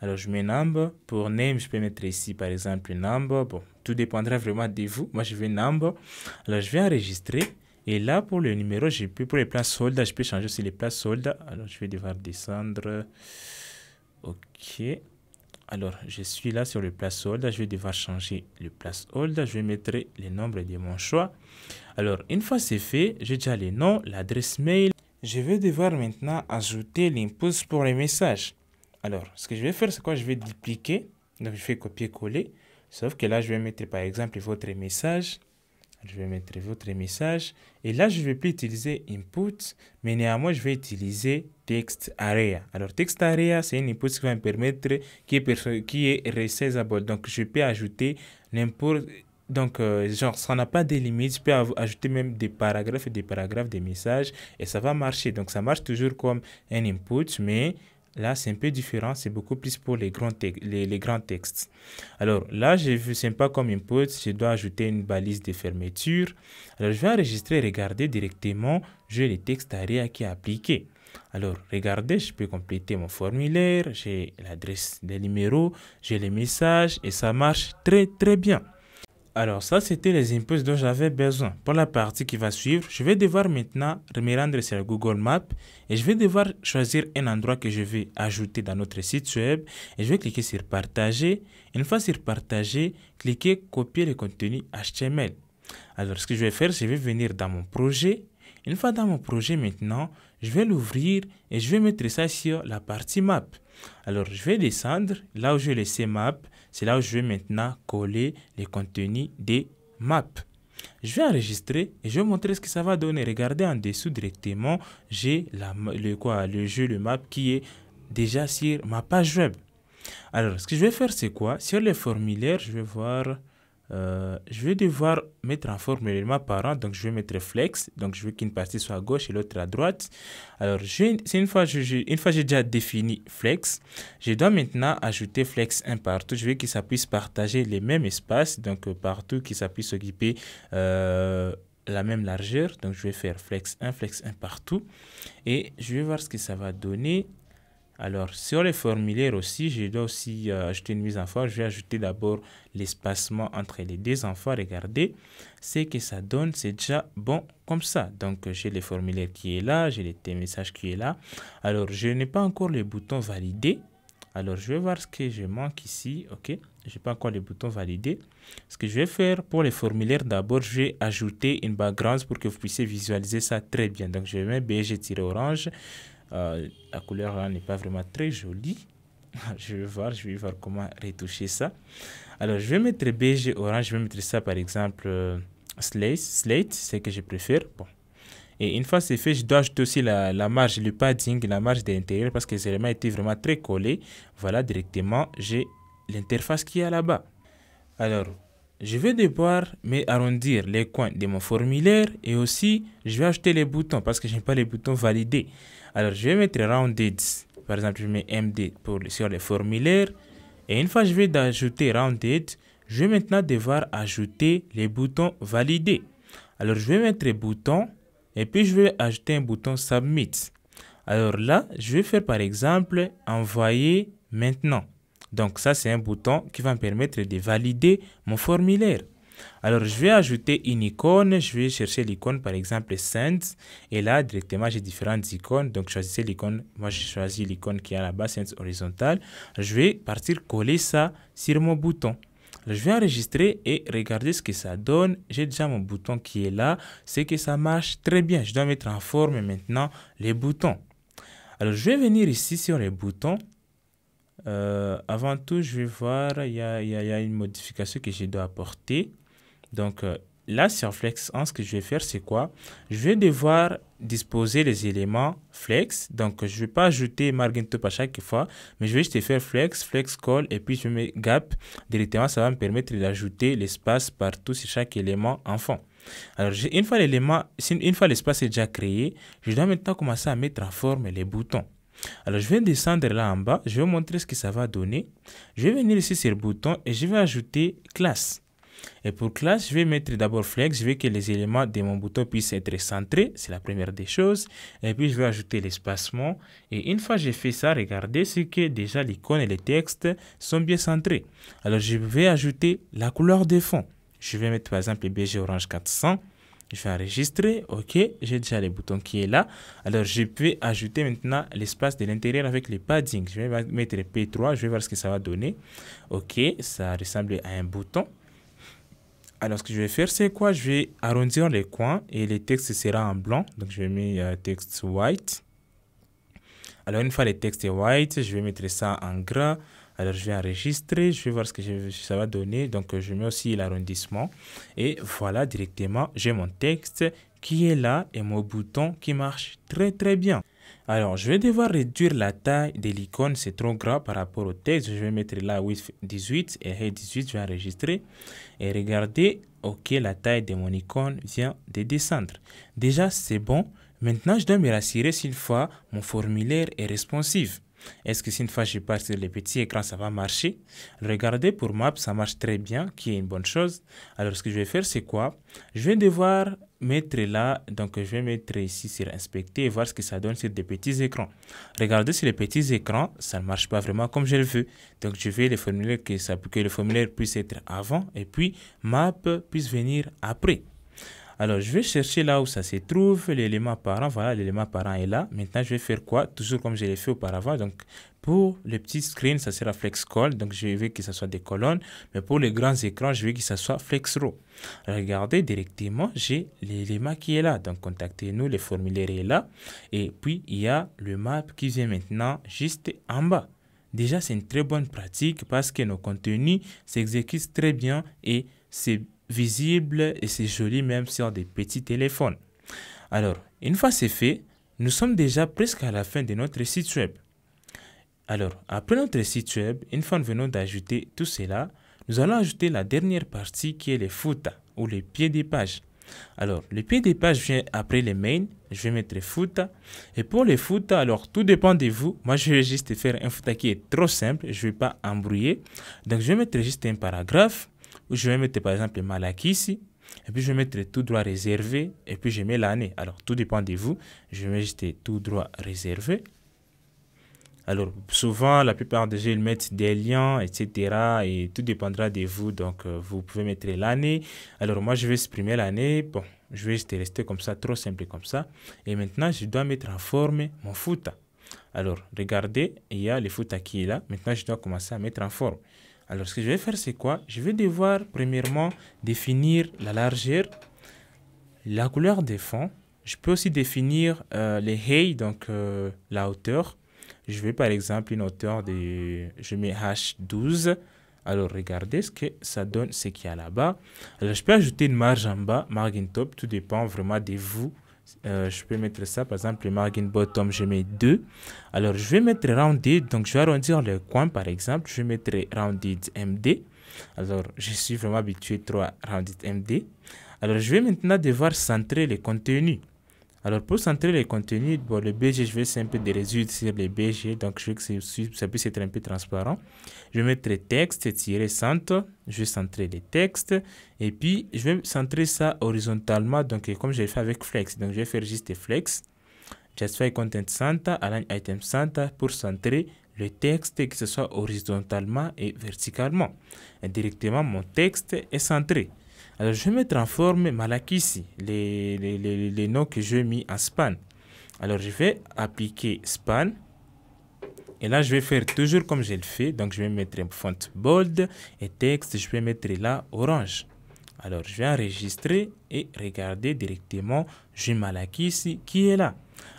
Alors, je mets number. Pour name, je peux mettre ici, par exemple, number. Bon, tout dépendra vraiment de vous. Moi, je vais number. Alors, je vais enregistrer. Et là, pour le numéro, pour les placeholders, je peux changer aussi les placeholders. Alors, je vais devoir descendre. OK. Alors, je suis là sur le placeholder. Je vais devoir changer le placeholder. Je vais mettre les nombres de mon choix. Alors, une fois c'est fait, j'ai déjà les noms, l'adresse mail. Je vais devoir maintenant ajouter l'input pour les messages. Alors, ce que je vais faire, c'est quoi? Je vais dupliquer. Donc, je fais copier-coller. Sauf que là, je vais mettre par exemple votre message. Je vais mettre votre message. Et là, je ne vais plus utiliser input, mais néanmoins, je vais utiliser text area. Alors, text area, c'est un input qui va me permettre, qui est resizable. Donc, je peux ajouter n'importe. Donc, genre, ça n'a pas de limite. Je peux ajouter même des paragraphes et des paragraphes des messages et ça va marcher. Donc, ça marche toujours comme un input, mais là, c'est un peu différent. C'est beaucoup plus pour les grands textes. Alors, là, j'ai vu, c'est pas comme input. Je dois ajouter une balise de fermeture. Alors, je vais enregistrer et regarder directement. J'ai le texte area qui est appliqué. Alors, regardez, je peux compléter mon formulaire. J'ai l'adresse des numéros. J'ai les messages et ça marche très, très bien. Alors, ça, c'était les inputs dont j'avais besoin. Pour la partie qui va suivre, je vais devoir maintenant me rendre sur Google Maps et je vais devoir choisir un endroit que je vais ajouter dans notre site web et je vais cliquer sur Partager. Une fois sur Partager, cliquez Copier le contenu HTML. Alors, ce que je vais faire, je vais venir dans mon projet. Une fois dans mon projet maintenant, je vais l'ouvrir et je vais mettre ça sur la partie Map. Alors, je vais descendre. Là où je vais laisser Map, c'est là où je vais maintenant coller les contenus des maps. Je vais enregistrer et je vais montrer ce que ça va donner. Regardez en dessous directement, j'ai le jeu, le map qui est déjà sur ma page web. Alors, ce que je vais faire, c'est quoi? Sur les formulaires, je vais voir... je vais devoir mettre en formulaire ma parent, donc je vais mettre flex, donc je veux qu'une partie soit à gauche et l'autre à droite. Alors, une fois j'ai déjà défini flex, je dois maintenant ajouter flex 1 partout. Je veux que ça puisse partager les mêmes espaces, donc partout, que ça puisse occuper la même largeur. Donc, je vais faire flex 1 partout et je vais voir ce que ça va donner. Alors, sur les formulaires aussi, je dois aussi ajouter une mise en forme. Je vais ajouter d'abord l'espacement entre les deux enfants. Regardez, ce que ça donne, c'est déjà bon comme ça. Donc, j'ai les formulaires qui est là, j'ai les messages qui est là. Alors, je n'ai pas encore le bouton valider. Alors, je vais voir ce que je manque ici. OK, je n'ai pas encore le bouton valider. Ce que je vais faire pour les formulaires, d'abord, je vais ajouter une background pour que vous puissiez visualiser ça très bien. Donc, je vais mettre BG-orange. La couleur là n'est pas vraiment très jolie. Je vais voir comment retoucher ça. Alors, je vais mettre beige orange. Je vais mettre ça par exemple slate, c'est ce que je préfère. Bon. Et une fois c'est fait, je dois ajouter aussi la marge, le padding, la marge de l'intérieur parce que les éléments étaient vraiment très collés. Voilà, directement, j'ai l'interface qui est là-bas. Alors, je vais devoir arrondir les coins de mon formulaire et aussi, je vais ajouter les boutons parce que je n'ai pas les boutons validés. Alors, je vais mettre rounded. Par exemple, je mets MD sur les formulaires. Et une fois que je vais ajouter rounded, je vais maintenant devoir ajouter les boutons validés. Alors, je vais mettre boutons et puis je vais ajouter un bouton submit. Alors là, je vais faire par exemple envoyer maintenant. Donc ça, c'est un bouton qui va me permettre de valider mon formulaire. Alors, je vais ajouter une icône. Je vais chercher l'icône, par exemple, Send. Et là, directement, j'ai différentes icônes. Donc, choisissez l'icône. Moi, j'ai choisi l'icône qui est là-bas, Send horizontal. Je vais partir coller ça sur mon bouton. Alors, je vais enregistrer et regarder ce que ça donne. J'ai déjà mon bouton qui est là. C'est que ça marche très bien. Je dois mettre en forme maintenant les boutons. Alors, je vais venir ici sur les boutons. Avant tout, je vais voir, il y a une modification que je dois apporter. Donc là, sur Flex 1, ce que je vais faire, c'est quoi? Je vais devoir disposer les éléments Flex. Donc, je ne vais pas ajouter margin top à chaque fois, mais je vais juste faire Flex, Flex Call, et puis je mets Gap. Directement, ça va me permettre d'ajouter l'espace partout sur chaque élément enfant. Alors, une fois l'espace est déjà créé, je dois maintenant commencer à mettre en forme les boutons. Alors, je vais descendre là en bas. Je vais vous montrer ce que ça va donner. Je vais venir ici sur le bouton et je vais ajouter classe. Et pour classe, je vais mettre d'abord flex. Je veux que les éléments de mon bouton puissent être centrés. C'est la première des choses. Et puis, je vais ajouter l'espacement. Et une fois que j'ai fait ça, regardez, c'est que déjà l'icône et les textes sont bien centrés. Alors, je vais ajouter la couleur de fond. Je vais mettre par exemple BG Orange 400. Je vais enregistrer. OK, j'ai déjà les boutons qui est là. Alors, je peux ajouter maintenant l'espace de l'intérieur avec les paddings. Je vais mettre P3. Je vais voir ce que ça va donner. OK, ça ressemble à un bouton. Alors, ce que je vais faire, c'est quoi? Je vais arrondir les coins et le texte sera en blanc. Donc, je vais mettre texte white. Alors, une fois le texte est white, je vais mettre ça en gras. Alors, je vais enregistrer. Je vais voir ce que ça va donner. Donc, je mets aussi l'arrondissement. Et voilà, directement, j'ai mon texte qui est là et mon bouton qui marche très, très bien. Alors, je vais devoir réduire la taille de l'icône. C'est trop grand par rapport au texte. Je vais mettre là width 18 et height 18. Je vais enregistrer. Et regardez, OK, la taille de mon icône vient de descendre. Déjà, c'est bon. Maintenant, je dois me rassurer si une fois mon formulaire est responsive. Est-ce que si une fois je passe sur les petits écrans, ça va marcher? Regardez, pour Map, ça marche très bien, qui est une bonne chose. Alors, ce que je vais faire, c'est quoi? Je vais devoir mettre là, donc je vais mettre ici sur inspecter et voir ce que ça donne sur des petits écrans. Regardez sur les petits écrans, ça ne marche pas vraiment comme je le veux. Donc, je vais le formulaire que le formulaire puisse être avant et puis Map puisse venir après. Alors, je vais chercher là où ça se trouve, l'élément parent. Voilà, l'élément parent est là. Maintenant, je vais faire quoi? Toujours comme je l'ai fait auparavant. Donc, pour les petits screens, ça sera flex call. Donc, je veux que ce soit des colonnes. Mais pour les grands écrans, je veux que ça soit flex row. Regardez directement, j'ai l'élément qui est là. Donc, contactez-nous, le formulaire est là. Et puis, il y a le map qui vient maintenant juste en bas. Déjà, c'est une très bonne pratique parce que nos contenus s'exécutent très bien et c'est visible et c'est joli même sur des petits téléphones. Alors, une fois c'est fait, nous sommes déjà presque à la fin de notre site web. Alors, après notre site web, une fois nous venons d'ajouter tout cela, nous allons ajouter la dernière partie qui est les footer ou les pieds des pages. Alors, le pied des pages vient après les mains. Je vais mettre footer. Et pour les footer, alors tout dépend de vous. Moi, je vais juste faire un footer qui est trop simple. Je ne vais pas embrouiller. Donc, je vais mettre juste un paragraphe. Où je vais mettre par exemple Malaki ici. Et puis, je vais mettre tout droit réservé. Et puis, je mets l'année. Alors, tout dépend de vous. Je vais juste tout droit réservé. Alors, souvent, la plupart des gens, ils mettent des liens, etc. Et tout dépendra de vous. Donc, vous pouvez mettre l'année. Alors, moi, je vais supprimer l'année. Bon, je vais juste rester comme ça, trop simple comme ça. Et maintenant, je dois mettre en forme mon footer. Alors, regardez, il y a le footer qui est là. Maintenant, je dois commencer à mettre en forme. Alors, ce que je vais faire, c'est quoi? Je vais devoir, premièrement, définir la largeur, la couleur des fonds. Je peux aussi définir les height, donc la hauteur. Je vais, par exemple, une hauteur de... Je mets H12. Alors, regardez ce que ça donne, ce qu'il y a là-bas. Alors, je peux ajouter une marge en bas, margin top. Tout dépend vraiment de vous. Je peux mettre ça, par exemple, le margin bottom, je mets 2. Alors, je vais mettre rounded, donc je vais arrondir le coin, par exemple. Je vais mettre rounded MD. Alors, je suis vraiment habitué trop à rounded MD. Alors, je vais maintenant devoir centrer les contenus. Alors, pour centrer les contenus, bon, le BG, je vais essayer un peu de résoudre sur les BG, donc je veux que ça puisse être un peu transparent. Je vais mettre texte, tirer centre, je vais centrer les textes, et puis je vais centrer ça horizontalement, donc comme je l'ai fait avec Flex. Donc, je vais faire juste Flex, Justify Content Center, Align Item Center pour centrer le texte, que ce soit horizontalement et verticalement. Et directement, mon texte est centré. Alors, je vais mettre en forme Malaki ici, les noms que j'ai mis en span. Alors, je vais appliquer span. Et là, je vais faire toujours comme je le fais. Donc, je vais mettre un font bold et texte, je vais mettre là orange. Alors, je vais enregistrer et regarder directement, j'ai Malaki ici qui est là.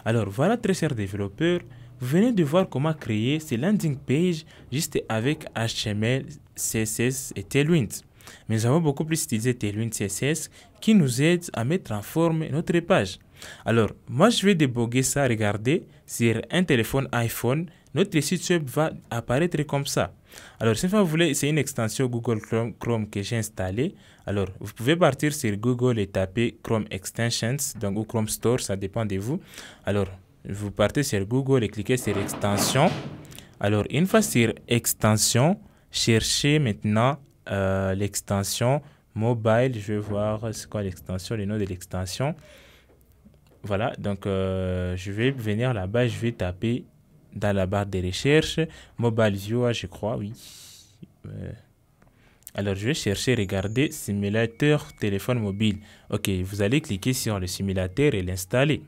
Alors, voilà, très chers développeurs, vous venez de voir comment créer ces landing pages juste avec HTML, CSS et Tailwind. Mais nous avons beaucoup plus utilisé Tailwind CSS qui nous aide à mettre en forme notre page. Alors, moi, je vais déboguer ça. Regardez, sur un téléphone iPhone, notre site web va apparaître comme ça. Alors, si vous voulez, c'est une extension Google Chrome que j'ai installée. Alors, vous pouvez partir sur Google et taper Chrome Extensions, donc ou Chrome Store, ça dépend de vous. Alors, Vous partez sur Google et cliquez sur extension. Alors, une fois sur extension, cherchez maintenant l'extension mobile. Je vais voir c'est quoi l'extension, le nom de l'extension. Voilà, donc je vais venir là-bas, je vais taper dans la barre de recherche Mobile Viewer, je crois, oui. Alors, je vais chercher, regarder simulateur téléphone mobile. Ok, vous allez cliquer sur le simulateur et l'installer.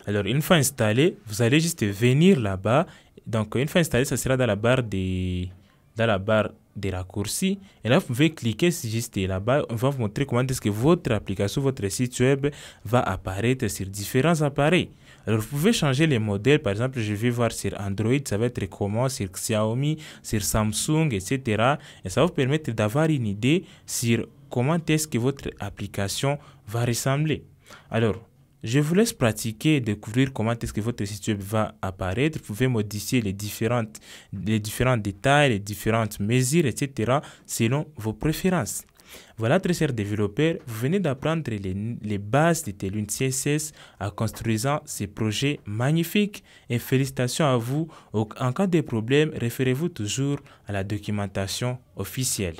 Alors, une fois installé, vous allez juste venir là-bas. Donc, une fois installé, ça sera dans la barre des raccourcis. Et là, vous pouvez cliquer juste là-bas. On va vous montrer comment est-ce que votre application, votre site web va apparaître sur différents appareils. Alors, vous pouvez changer les modèles. Par exemple, je vais voir sur Android, ça va être comment, sur Xiaomi, sur Samsung, etc. Et ça va vous permettre d'avoir une idée sur comment est-ce que votre application va ressembler. Alors, je vous laisse pratiquer et découvrir comment est-ce que votre site web va apparaître. Vous pouvez modifier les différents détails, les différentes mesures, etc. selon vos préférences. Voilà, très chers développeurs, vous venez d'apprendre les bases de Tailwind CSS en construisant ces projets magnifiques et félicitations à vous. En cas de problème, référez-vous toujours à la documentation officielle.